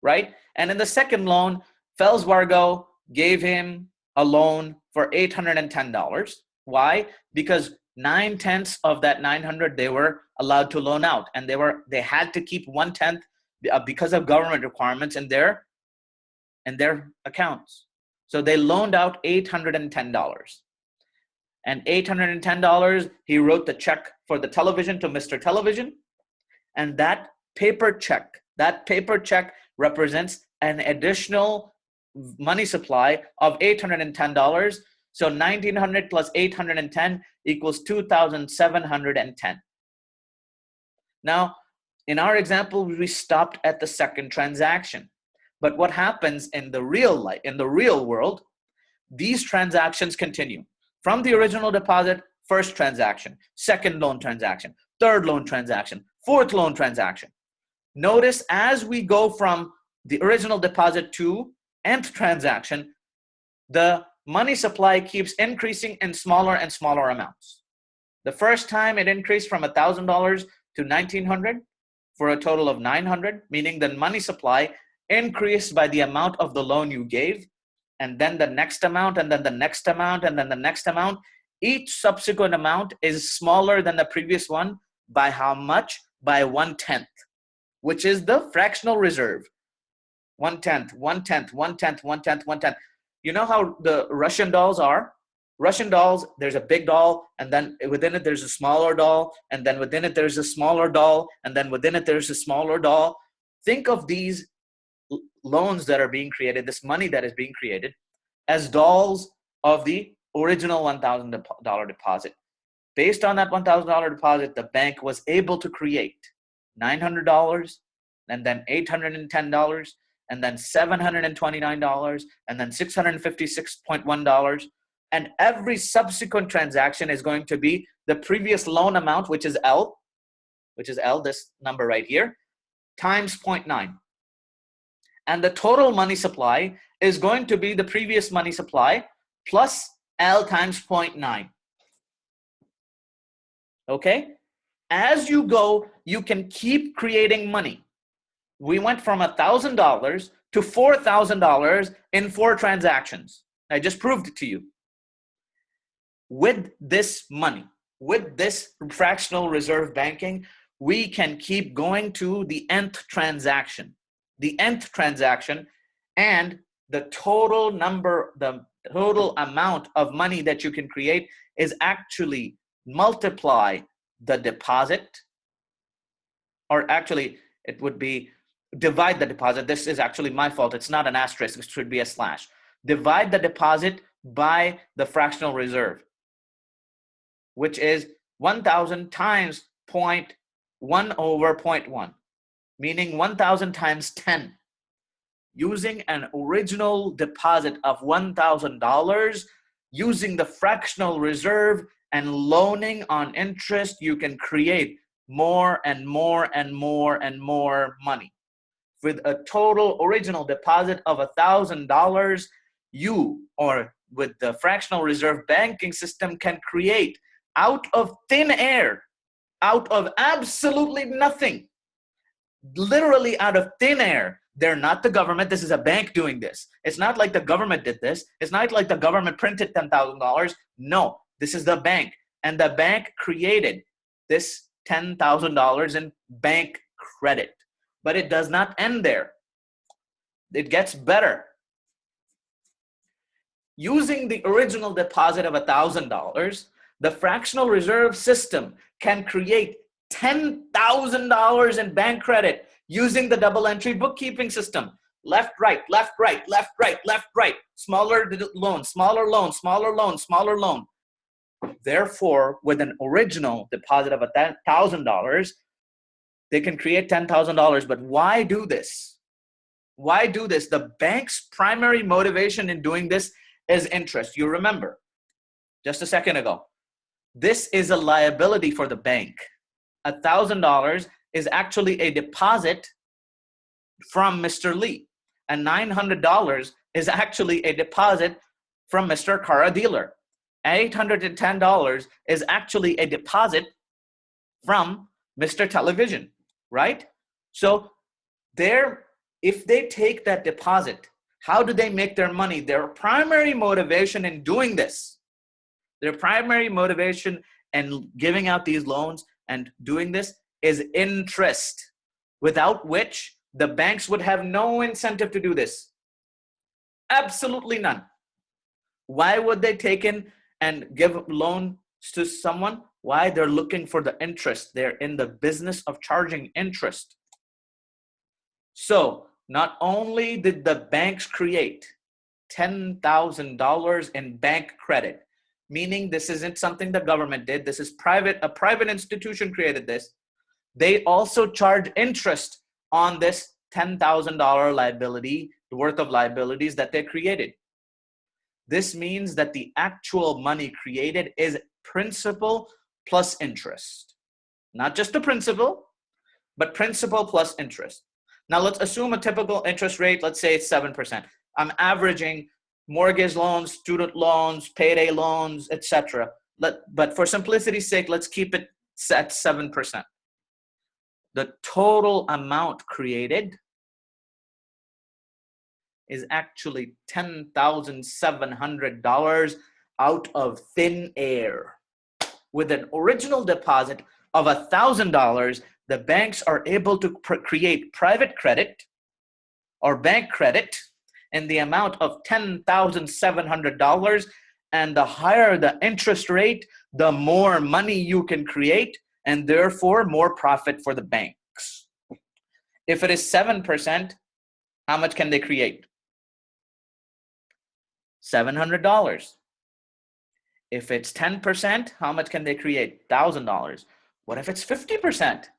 right? And in the second loan, Wells Fargo gave him a loan for $810. Why? Because 9/10 of that 900 they were allowed to loan out, and they had to keep 1/10 because of government requirements in their accounts. So they loaned out $810. And $810, he wrote the check for the television to Mr. Television, and that paper check represents an additional money supply of $810. So 1,900 plus 810 equals 2,710. Now, in our example, we stopped at the second transaction. But what happens in the real world, these transactions continue. From the original deposit, first transaction, second loan transaction, third loan transaction, fourth loan transaction. Notice as we go from the original deposit to nth transaction, the money supply keeps increasing in smaller and smaller amounts. The first time it increased from $1,000 to 1,900 for a total of 900, meaning the money supply increased by the amount of the loan you gave, and then the next amount, and then the next amount, and then the next amount. Each subsequent amount is smaller than the previous one by how much? By 1/10, which is the fractional reserve. 1/10, 1/10, 1/10, 1/10, 1/10. You know how the Russian dolls are? Russian dolls, there's a big doll, and then within it there's a smaller doll, and then within it there's a smaller doll, and then within it there's a smaller doll. Think of these loans that are being created, this money that is being created, as dolls of the original $1,000 deposit. Based on that $1,000 deposit, the bank was able to create $900, and then $810, and then $729, and then $656.1. And every subsequent transaction is going to be the previous loan amount, which is L, this number right here, times 0.9. And the total money supply is going to be the previous money supply plus L times 0.9. Okay? As you go, you can keep creating money. We went from $1,000 to $4,000 in 4 transactions. I just proved it to you. With this money, with this fractional reserve banking, we can keep going to the nth transaction. The nth transaction, and the total amount of money that you can create is actually multiply the deposit, or actually it would be divide the deposit. This is actually my fault. It's not an asterisk. It should be a slash. Divide the deposit by the fractional reserve, which is 1,000 times 0.1 over 0.1. Meaning 1,000 times 10. Using an original deposit of $1,000, using the fractional reserve and loaning on interest, you can create more and more and more and more money. With a total original deposit of $1,000, you, or with the fractional reserve banking system, can create out of thin air, out of absolutely nothing, literally out of thin air. They're not the government. This is a bank doing this. It's not like the government did this. It's not like the government printed $10,000. No, this is the bank. And the bank created this $10,000 in bank credit. But it does not end there. It gets better. using the original deposit of $1,000, the fractional reserve system can create $10,000 in bank credit using the double entry bookkeeping system. Left, right, left, right, left, right, left, right. Smaller loan, smaller loan, smaller loan, smaller loan. Therefore, with an original deposit of $1,000, they can create $10,000. But why do this? Why do this? The bank's primary motivation in doing this is interest. You remember, just a second ago, this is a liability for the bank. $1,000 is actually a deposit from Mr. Lee, and $900 is actually a deposit from Mr. Car Dealer. $810 is actually a deposit from Mr. Television, right? So if they take that deposit, how do they make their money? Their primary motivation in doing this, their primary motivation in giving out these loans and doing this is interest, without which the banks would have no incentive to do this. Absolutely none. Why would they take in and give loans to someone? Why? They're looking for the interest. They're in the business of charging interest. So not only did the banks create $10,000 in bank credit, meaning this isn't something the government did, this is a private institution created this. They also charge interest on this $10,000 liability, the worth of liabilities that they created. This means that the actual money created is principal plus interest. Not just the principal, but principal plus interest. Now let's assume a typical interest rate, let's say it's 7%. I'm averaging mortgage loans, student loans, payday loans, etc. But for simplicity's sake, let's keep it at 7%. The total amount created is actually $10,700 out of thin air. With an original deposit of $1,000, the banks are able to create private credit or bank credit in the amount of $10,700. And the higher the interest rate, the more money you can create, and therefore more profit for the banks. If it is 7%, how much can they create? $700. If it's 10%, how much can they create? $1,000. What if it's 50%?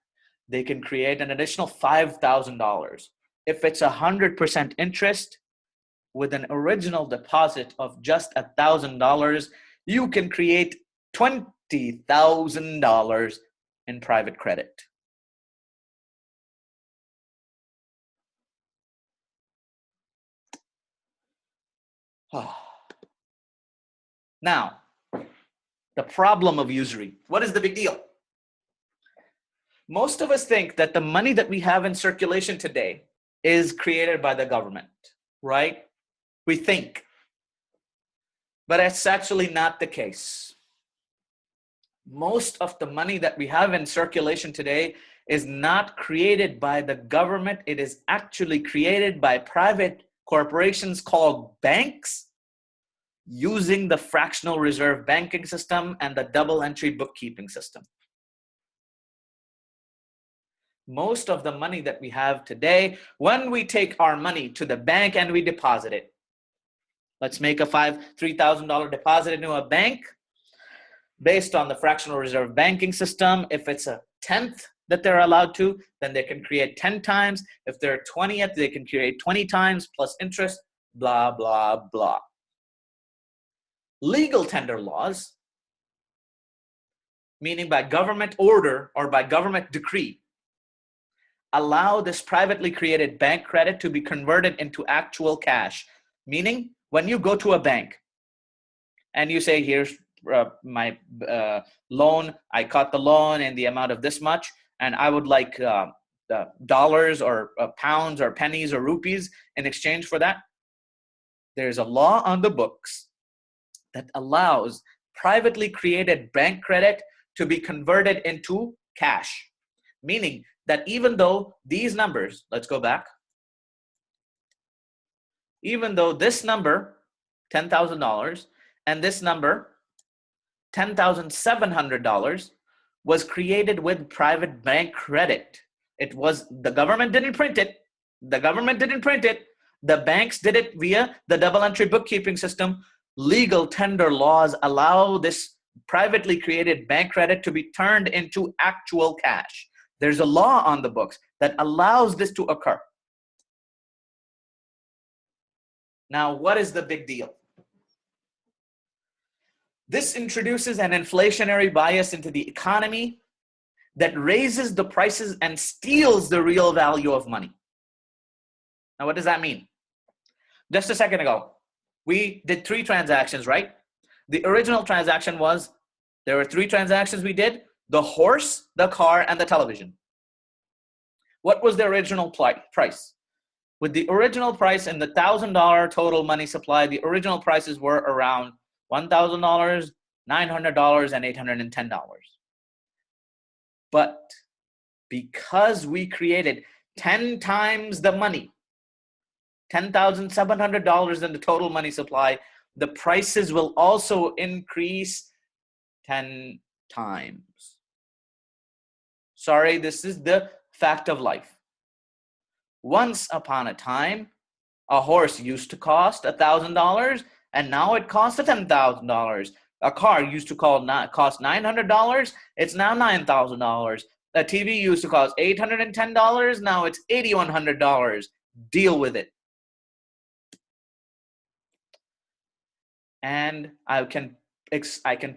They can create an additional $5,000. If it's 100% interest, with an original deposit of just $1,000, you can create $20,000 in private credit. Now, the problem of usury. What is the big deal? Most of us think that the money that we have in circulation today is created by the government, right? We think. But that's actually not the case. Most of the money that we have in circulation today is not created by the government. It is actually created by private corporations called banks, using the fractional reserve banking system and the double entry bookkeeping system. Most of the money that we have today, when we take our money to the bank and we deposit it, let's make a $3,000 deposit into a bank based on the fractional reserve banking system. If it's a 10th that they're allowed to, then they can create 10 times. If they're 20th, they can create 20 times plus interest, blah, blah, blah. Legal tender laws, meaning by government order or by government decree, allow this privately created bank credit to be converted into actual cash. Meaning, when you go to a bank and you say, here's my loan, I caught the loan in the amount of this much, and I would like the dollars or pounds or pennies or rupees in exchange for that. There's a law on the books that allows privately created bank credit to be converted into cash. Meaning that even though these numbers, let's go back, even though this number $10,000, and this number, $10,700, was created with private bank credit. It was, the government didn't print it. The government didn't print it. The banks did it via the double entry bookkeeping system. Legal tender laws allow this privately created bank credit to be turned into actual cash. There's a law on the books that allows this to occur. Now, what is the big deal? This introduces an inflationary bias into the economy that raises the prices and steals the real value of money. Now, what does that mean? Just a second ago, we did 3 transactions, right? The original transaction was, there were 3 transactions we did: the horse, the car, and the television. What was the original price? With the original price and the $1,000 total money supply, the original prices were around $1,000, $900, and $810. But because we created 10 times the money, $10,700 in the total money supply, the prices will also increase 10 times. Sorry, this is the fact of life. Once upon a time, a horse used to cost $1,000, and now it costs $10,000. A car used to cost $900, it's now $9,000. A TV used to cost $810, now it's $8,100. Deal with it. And I can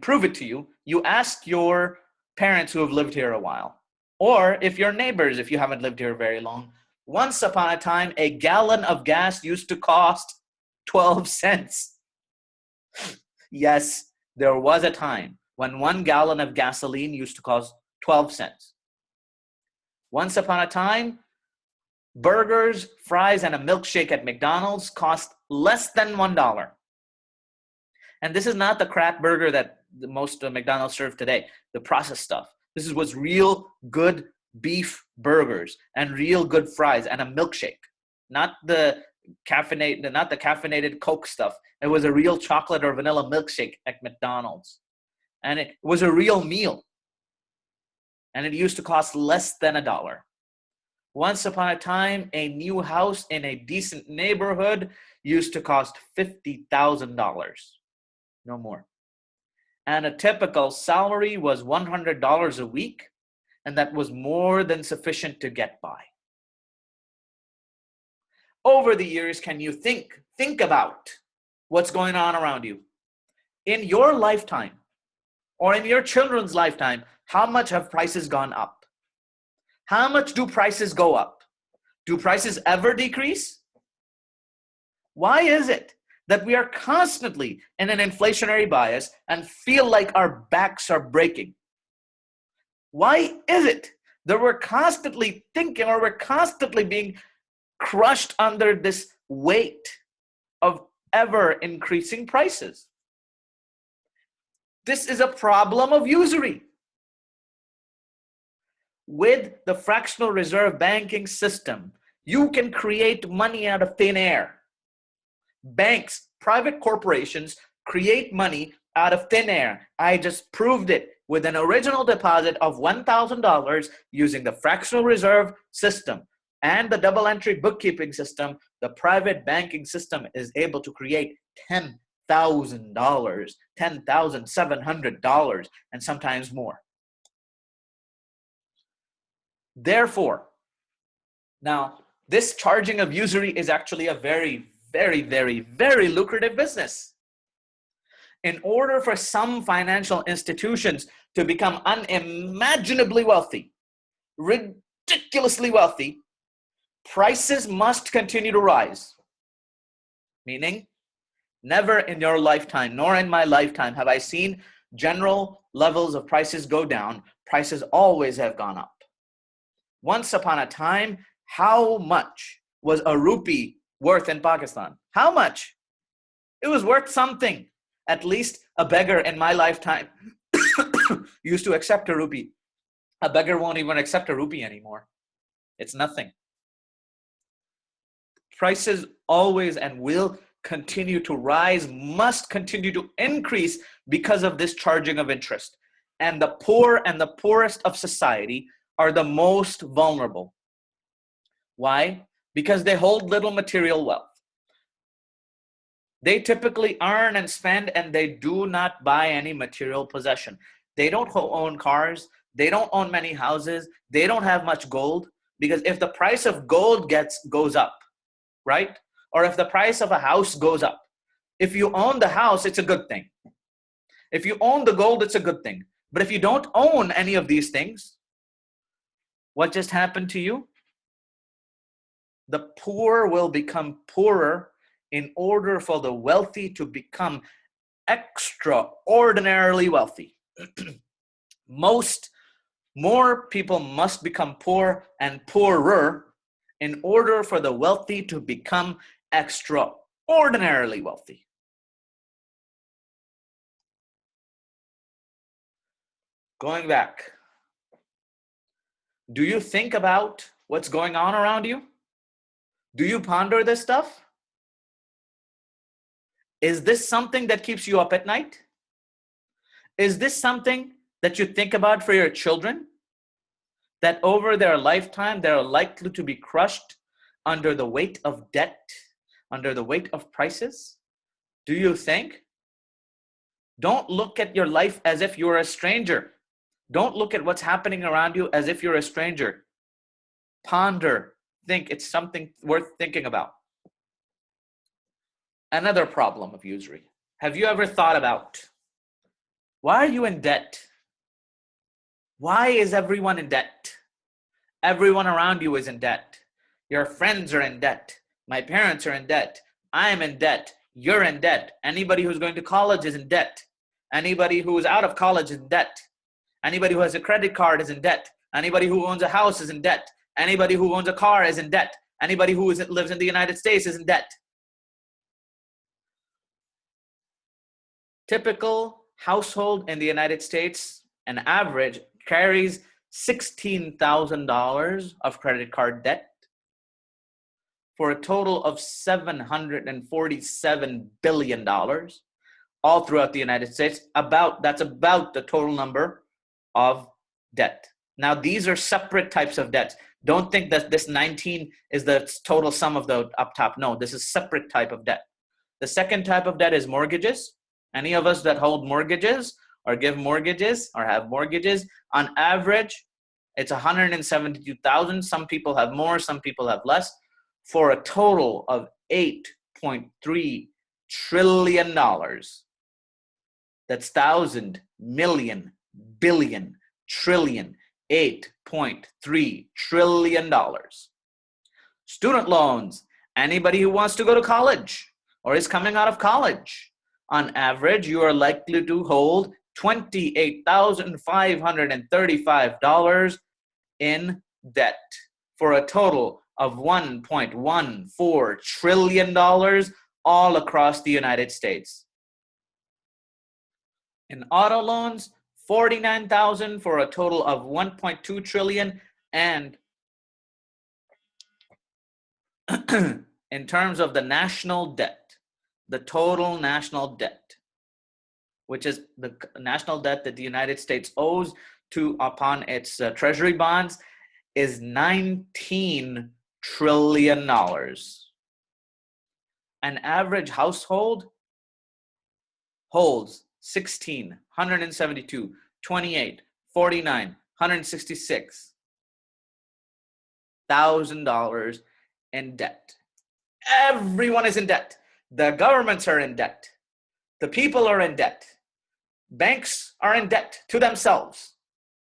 prove it to you. You ask your parents who have lived here a while, or if your neighbors, if you haven't lived here very long. Once upon a time, a gallon of gas used to cost 12 cents. Yes, there was a time when 1 gallon of gasoline used to cost 12 cents. Once upon a time, burgers, fries, and a milkshake at McDonald's cost less than $1. And this is not the crap burger that most McDonald's serve today, the processed stuff. This was real good beef burgers and real good fries and a milkshake, not the caffeinated Coke stuff. It was a real chocolate or vanilla milkshake at McDonald's. And it was a real meal. And it used to cost less than $1. Once upon a time, a new house in a decent neighborhood used to cost $50,000. No more. And a typical salary was $100 a week, and that was more than sufficient to get by. Over the years, can you think about what's going on around you? In your lifetime, or in your children's lifetime, how much have prices gone up? How much do prices go up? Do prices ever decrease? Why is it that we are constantly in an inflationary bias and feel like our backs are breaking? Why is it that we're constantly thinking, or we're constantly being crushed under this weight of ever increasing prices? This is a problem of usury. With the fractional reserve banking system, you can create money out of thin air. Banks, private corporations create money out of thin air. I just proved it with an original deposit of $1,000 using the fractional reserve system and the double entry bookkeeping system. The private banking system is able to create $10,000, $10,700, and sometimes more. Therefore, now this charging of usury is actually a very, very, very, very lucrative business. In order for some financial institutions to become unimaginably wealthy, ridiculously wealthy, prices must continue to rise. Meaning, never in your lifetime, nor in my lifetime, have I seen general levels of prices go down. Prices always have gone up. Once upon a time, how much was a rupee worth in Pakistan? How much? It was worth something. At least a beggar in my lifetime used to accept a rupee. A beggar won't even accept a rupee anymore. It's nothing. Prices always and will continue to rise, must continue to increase because of this charging of interest. And the poor and the poorest of society are the most vulnerable. Why? Because they hold little material wealth. They typically earn and spend, and they do not buy any material possession. They don't own cars. They don't own many houses. They don't have much gold, because if the price of gold goes up, right? Or if the price of a house goes up, if you own the house, it's a good thing. If you own the gold, it's a good thing. But if you don't own any of these things, what just happened to you? The poor will become poorer in order for the wealthy to become extraordinarily wealthy. More people must become poor and poorer in order for the wealthy to become extraordinarily wealthy. Going back, do you think about what's going on around you? Do you ponder this stuff? Is this something that keeps you up at night? Is this something that you think about for your children? That over their lifetime, they're likely to be crushed under the weight of debt, under the weight of prices? Do you think? Don't look at your life as if you're a stranger. Don't look at what's happening around you as if you're a stranger. Ponder, think. It's something worth thinking about. Another problem of usury. Have you ever thought about, why are you in debt? Why is everyone in debt? Everyone around you is in debt. Your friends are in debt. My parents are in debt. I'm in debt. You're in debt. Anybody who's going to college is in debt. Anybody who is out of college is in debt. Anybody who has a credit card is in debt. Anybody who owns a house is in debt. Anybody who owns a car is in debt. Anybody who lives in the United States is in debt. Typical household in the United States, an average, carries $16,000 of credit card debt for a total of $747 billion all throughout the United States. That's about the total number of debt. Now, these are separate types of debts. Don't think that this 19 is the total sum of the up top. No, this is separate type of debt. The second type of debt is mortgages. Any of us that hold mortgages or give mortgages or have mortgages, on average, it's $172,000. Some people have more, some people have less, for a total of $8.3 trillion. That's thousand, million, billion, trillion, $8.3 trillion. Student loans, anybody who wants to go to college or is coming out of college, on average, you are likely to hold $28,535 in debt for a total of $1.14 trillion all across the United States. In auto loans, $49,000 for a total of $1.2 trillion. And in terms of the national debt, the total national debt, which is the national debt that the United States owes upon its treasury bonds, is $19 trillion. An average household holds 16, 172, 28, 49, $166,000 in debt. Everyone is in debt. The governments are in debt. The people are in debt. Banks are in debt to themselves.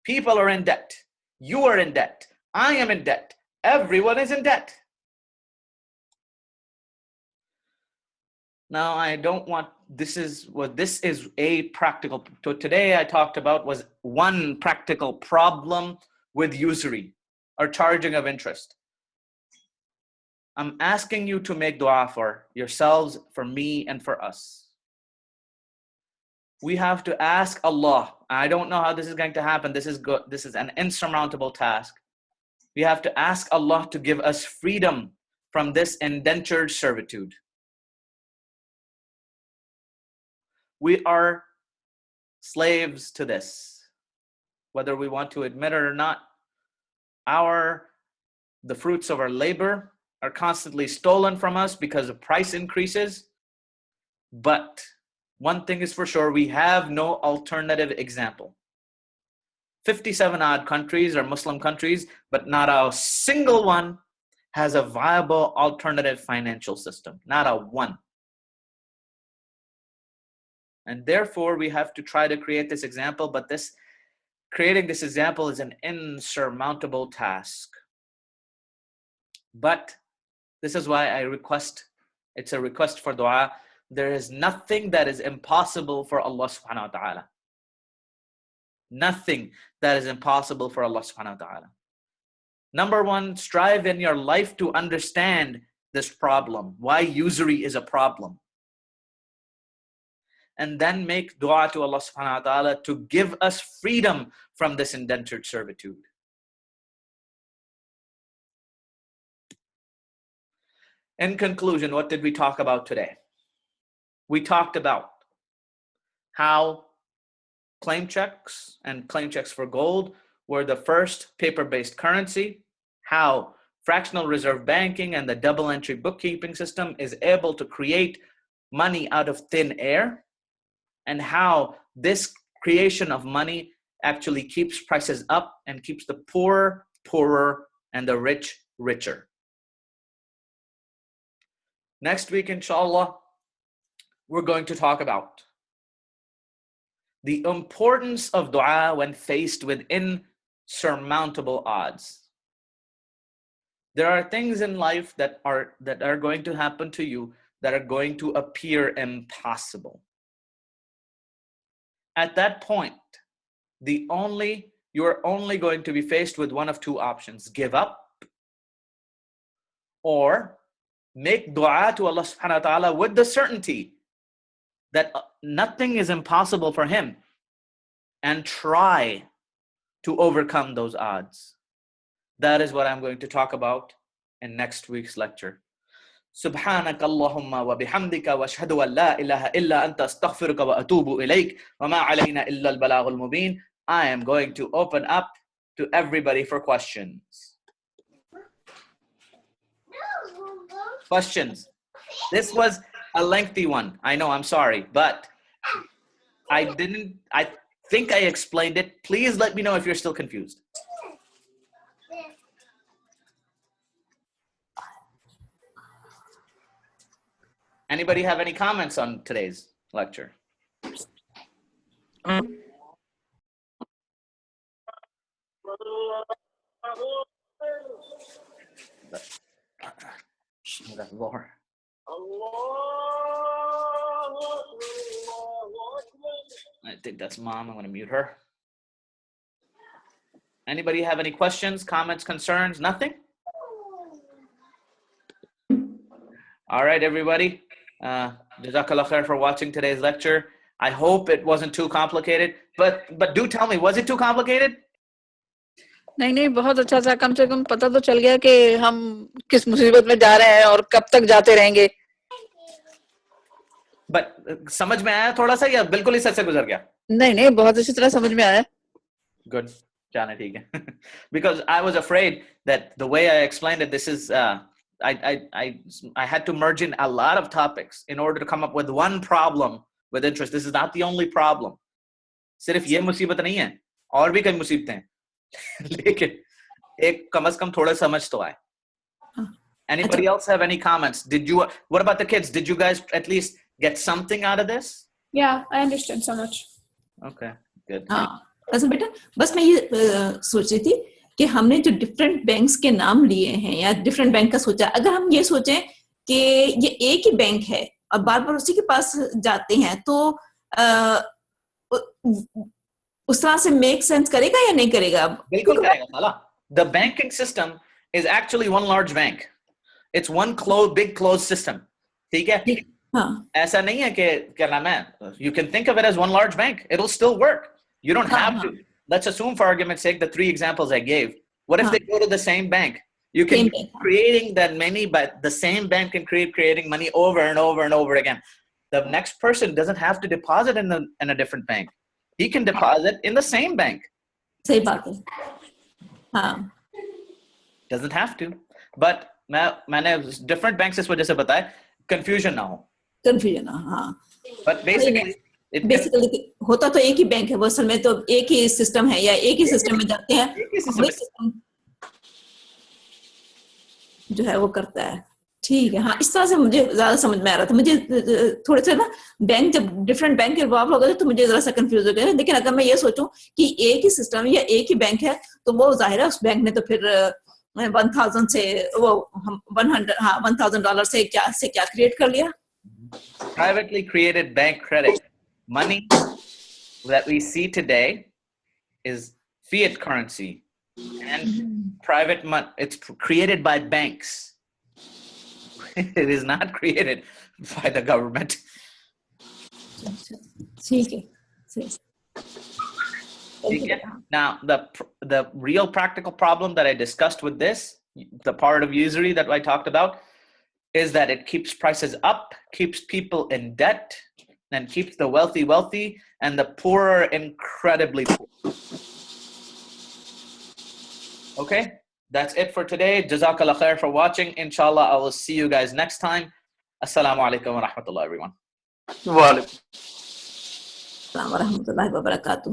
People are in debt. You are in debt. I am in debt. Everyone is in debt. Now, I don't want, this is a practical, so today I talked about was one practical problem with usury or charging of interest. I'm asking you to make dua for yourselves, for me, and for us. We have to ask Allah. I don't know how this is going to happen. This is good. This is an insurmountable task. We have to ask Allah to give us freedom from this indentured servitude. We are slaves to this, whether we want to admit it or not. The fruits of our labor are constantly stolen from us because of price increases. But one thing is for sure, we have no alternative example. 57 odd countries are Muslim countries, but not a single one has a viable alternative financial system. Not a one. And therefore, we have to try to create this example, but creating this example is an insurmountable task. But this is why it's a request for dua. There is nothing that is impossible for Allah subhanahu wa ta'ala. Nothing that is impossible for Allah subhanahu wa ta'ala. Number one, strive in your life to understand this problem, why usury is a problem. And then make dua to Allah subhanahu wa ta'ala to give us freedom from this indentured servitude. In conclusion, what did we talk about today? We talked about how claim checks and claim checks for gold were the first paper-based currency, how fractional reserve banking and the double entry bookkeeping system is able to create money out of thin air, and how this creation of money actually keeps prices up and keeps the poor poorer and the rich richer. Next week, inshallah, we're going to talk about the importance of dua when faced with insurmountable odds. There are things in life that are going to happen to you that are going to appear impossible. At that point, you're only going to be faced with one of two options: give up, or make dua to Allah subhanahu wa ta'ala with the certainty that nothing is impossible for him, and try to overcome those odds. That is what I'm going to talk about in next week's lecture. سبحانك اللهم وبحمدك واشهد ان لا اله الا انت استغفرك واتوب اليك وما علينا الا البلاغ المبين. I am going to open up to everybody for questions. Questions. This was a lengthy one. I know, I'm sorry, but I think I explained it. Please let me know if you're still confused. Anybody have any comments on today's lecture? Lord. I think that's mom. I'm going to mute her. Anybody have any questions, comments, concerns? Nothing? All right, everybody. Jazakallah khair for watching today's lecture. I hope it wasn't too complicated, but do tell me, was it too complicated? नहीं बहुत अच्छा था. कम से कम पता तो चल गया कि हम किस मुसीबत में जा रहे हैं और कब तक जाते रहेंगे. But समझ में आया थोड़ा सा या बिल्कुल ही सच से गुजर गया? नहीं बहुत अच्छी तरह समझ में आया. Good. जाने ठीक है. Because I was afraid that the way I explained it, this is I had to merge in a lot of topics in order to come up with one problem with interest. This is not the only problem. सिर्फ ये मुसीबत नहीं है, और भी कई मुसीबतें हैं. लेकिन एक कम से कम थोड़ा समझ तो आए. Anybody else have any comments? What about the kids? Did you guys at least get something out of this? Yeah, I understood so much. Okay, good. अच्छा बेटा, बस मैं ये सोच रही थी कि हमने जो डिफरेंट बैंक्स के नाम लिए हैं या डिफरेंट बैंक का सोचा, अगर हम ये सोचें कि ये एक ही बैंक है और बार बार उसी के पास जाते हैं, तो उस तरह से मेक सेंस करेगा या नहीं करेगा? बिल्कुल करेगा साला. The banking system is actually one large bank. It's one big closed system. ठीक है? हाँ. ऐसा नहीं है कि क्या नाम है? You can think of it as one large bank. It'll still work. You don't have to. Let's assume, for argument's sake, the 3 examples I gave. What if they go to the same bank? You can keep creating that money, but the same bank can creating money over and over and over again. the next person doesn't have to deposit in a different bank. He can deposit in the same bank. सही बात है. हाँ. Doesn't have to. But मैंने different banks इस वजह से बताया confusion ना हो. Confusion. हाँ. But basically होता तो एक ही बैंक है, वो असल में तो एक ही सिस्टम है या एक ही सिस्टम में जाते हैं, वही सिस्टम जो है वो करता है. ठीक है. हाँ, इस तरह से मुझे ज्यादा समझ में आ रहा था. मुझे थोड़े से ना बैंक जब डिफरेंट बैंक इन्वॉल्व हो गए तो मुझे जरा सा कंफ्यूज हो गया. लेकिन अगर मैं ये सोचूं कि एक ही सिस्टम या एक ही बैंक है तो वो जाहिर है उस बैंक ने तो फिर 1000 से वो 1000 $1,000 से क्या क्रिएट कर लिया. Privately created bank credit money that we see today is fiat currency and private money. It's created by banks. It is not created by the government. Now, the real practical problem that I discussed with this, the part of usury that I talked about, is that it keeps prices up, keeps people in debt, and keeps the wealthy wealthy and the poorer incredibly poor. Okay, that's it for today. Jazakallah khair for watching. Inshallah, I will see you guys next time. Assalamu alaikum wa rahmatullah, everyone. Wa alaikum assalam wa rahmatullahi wa barakatuh.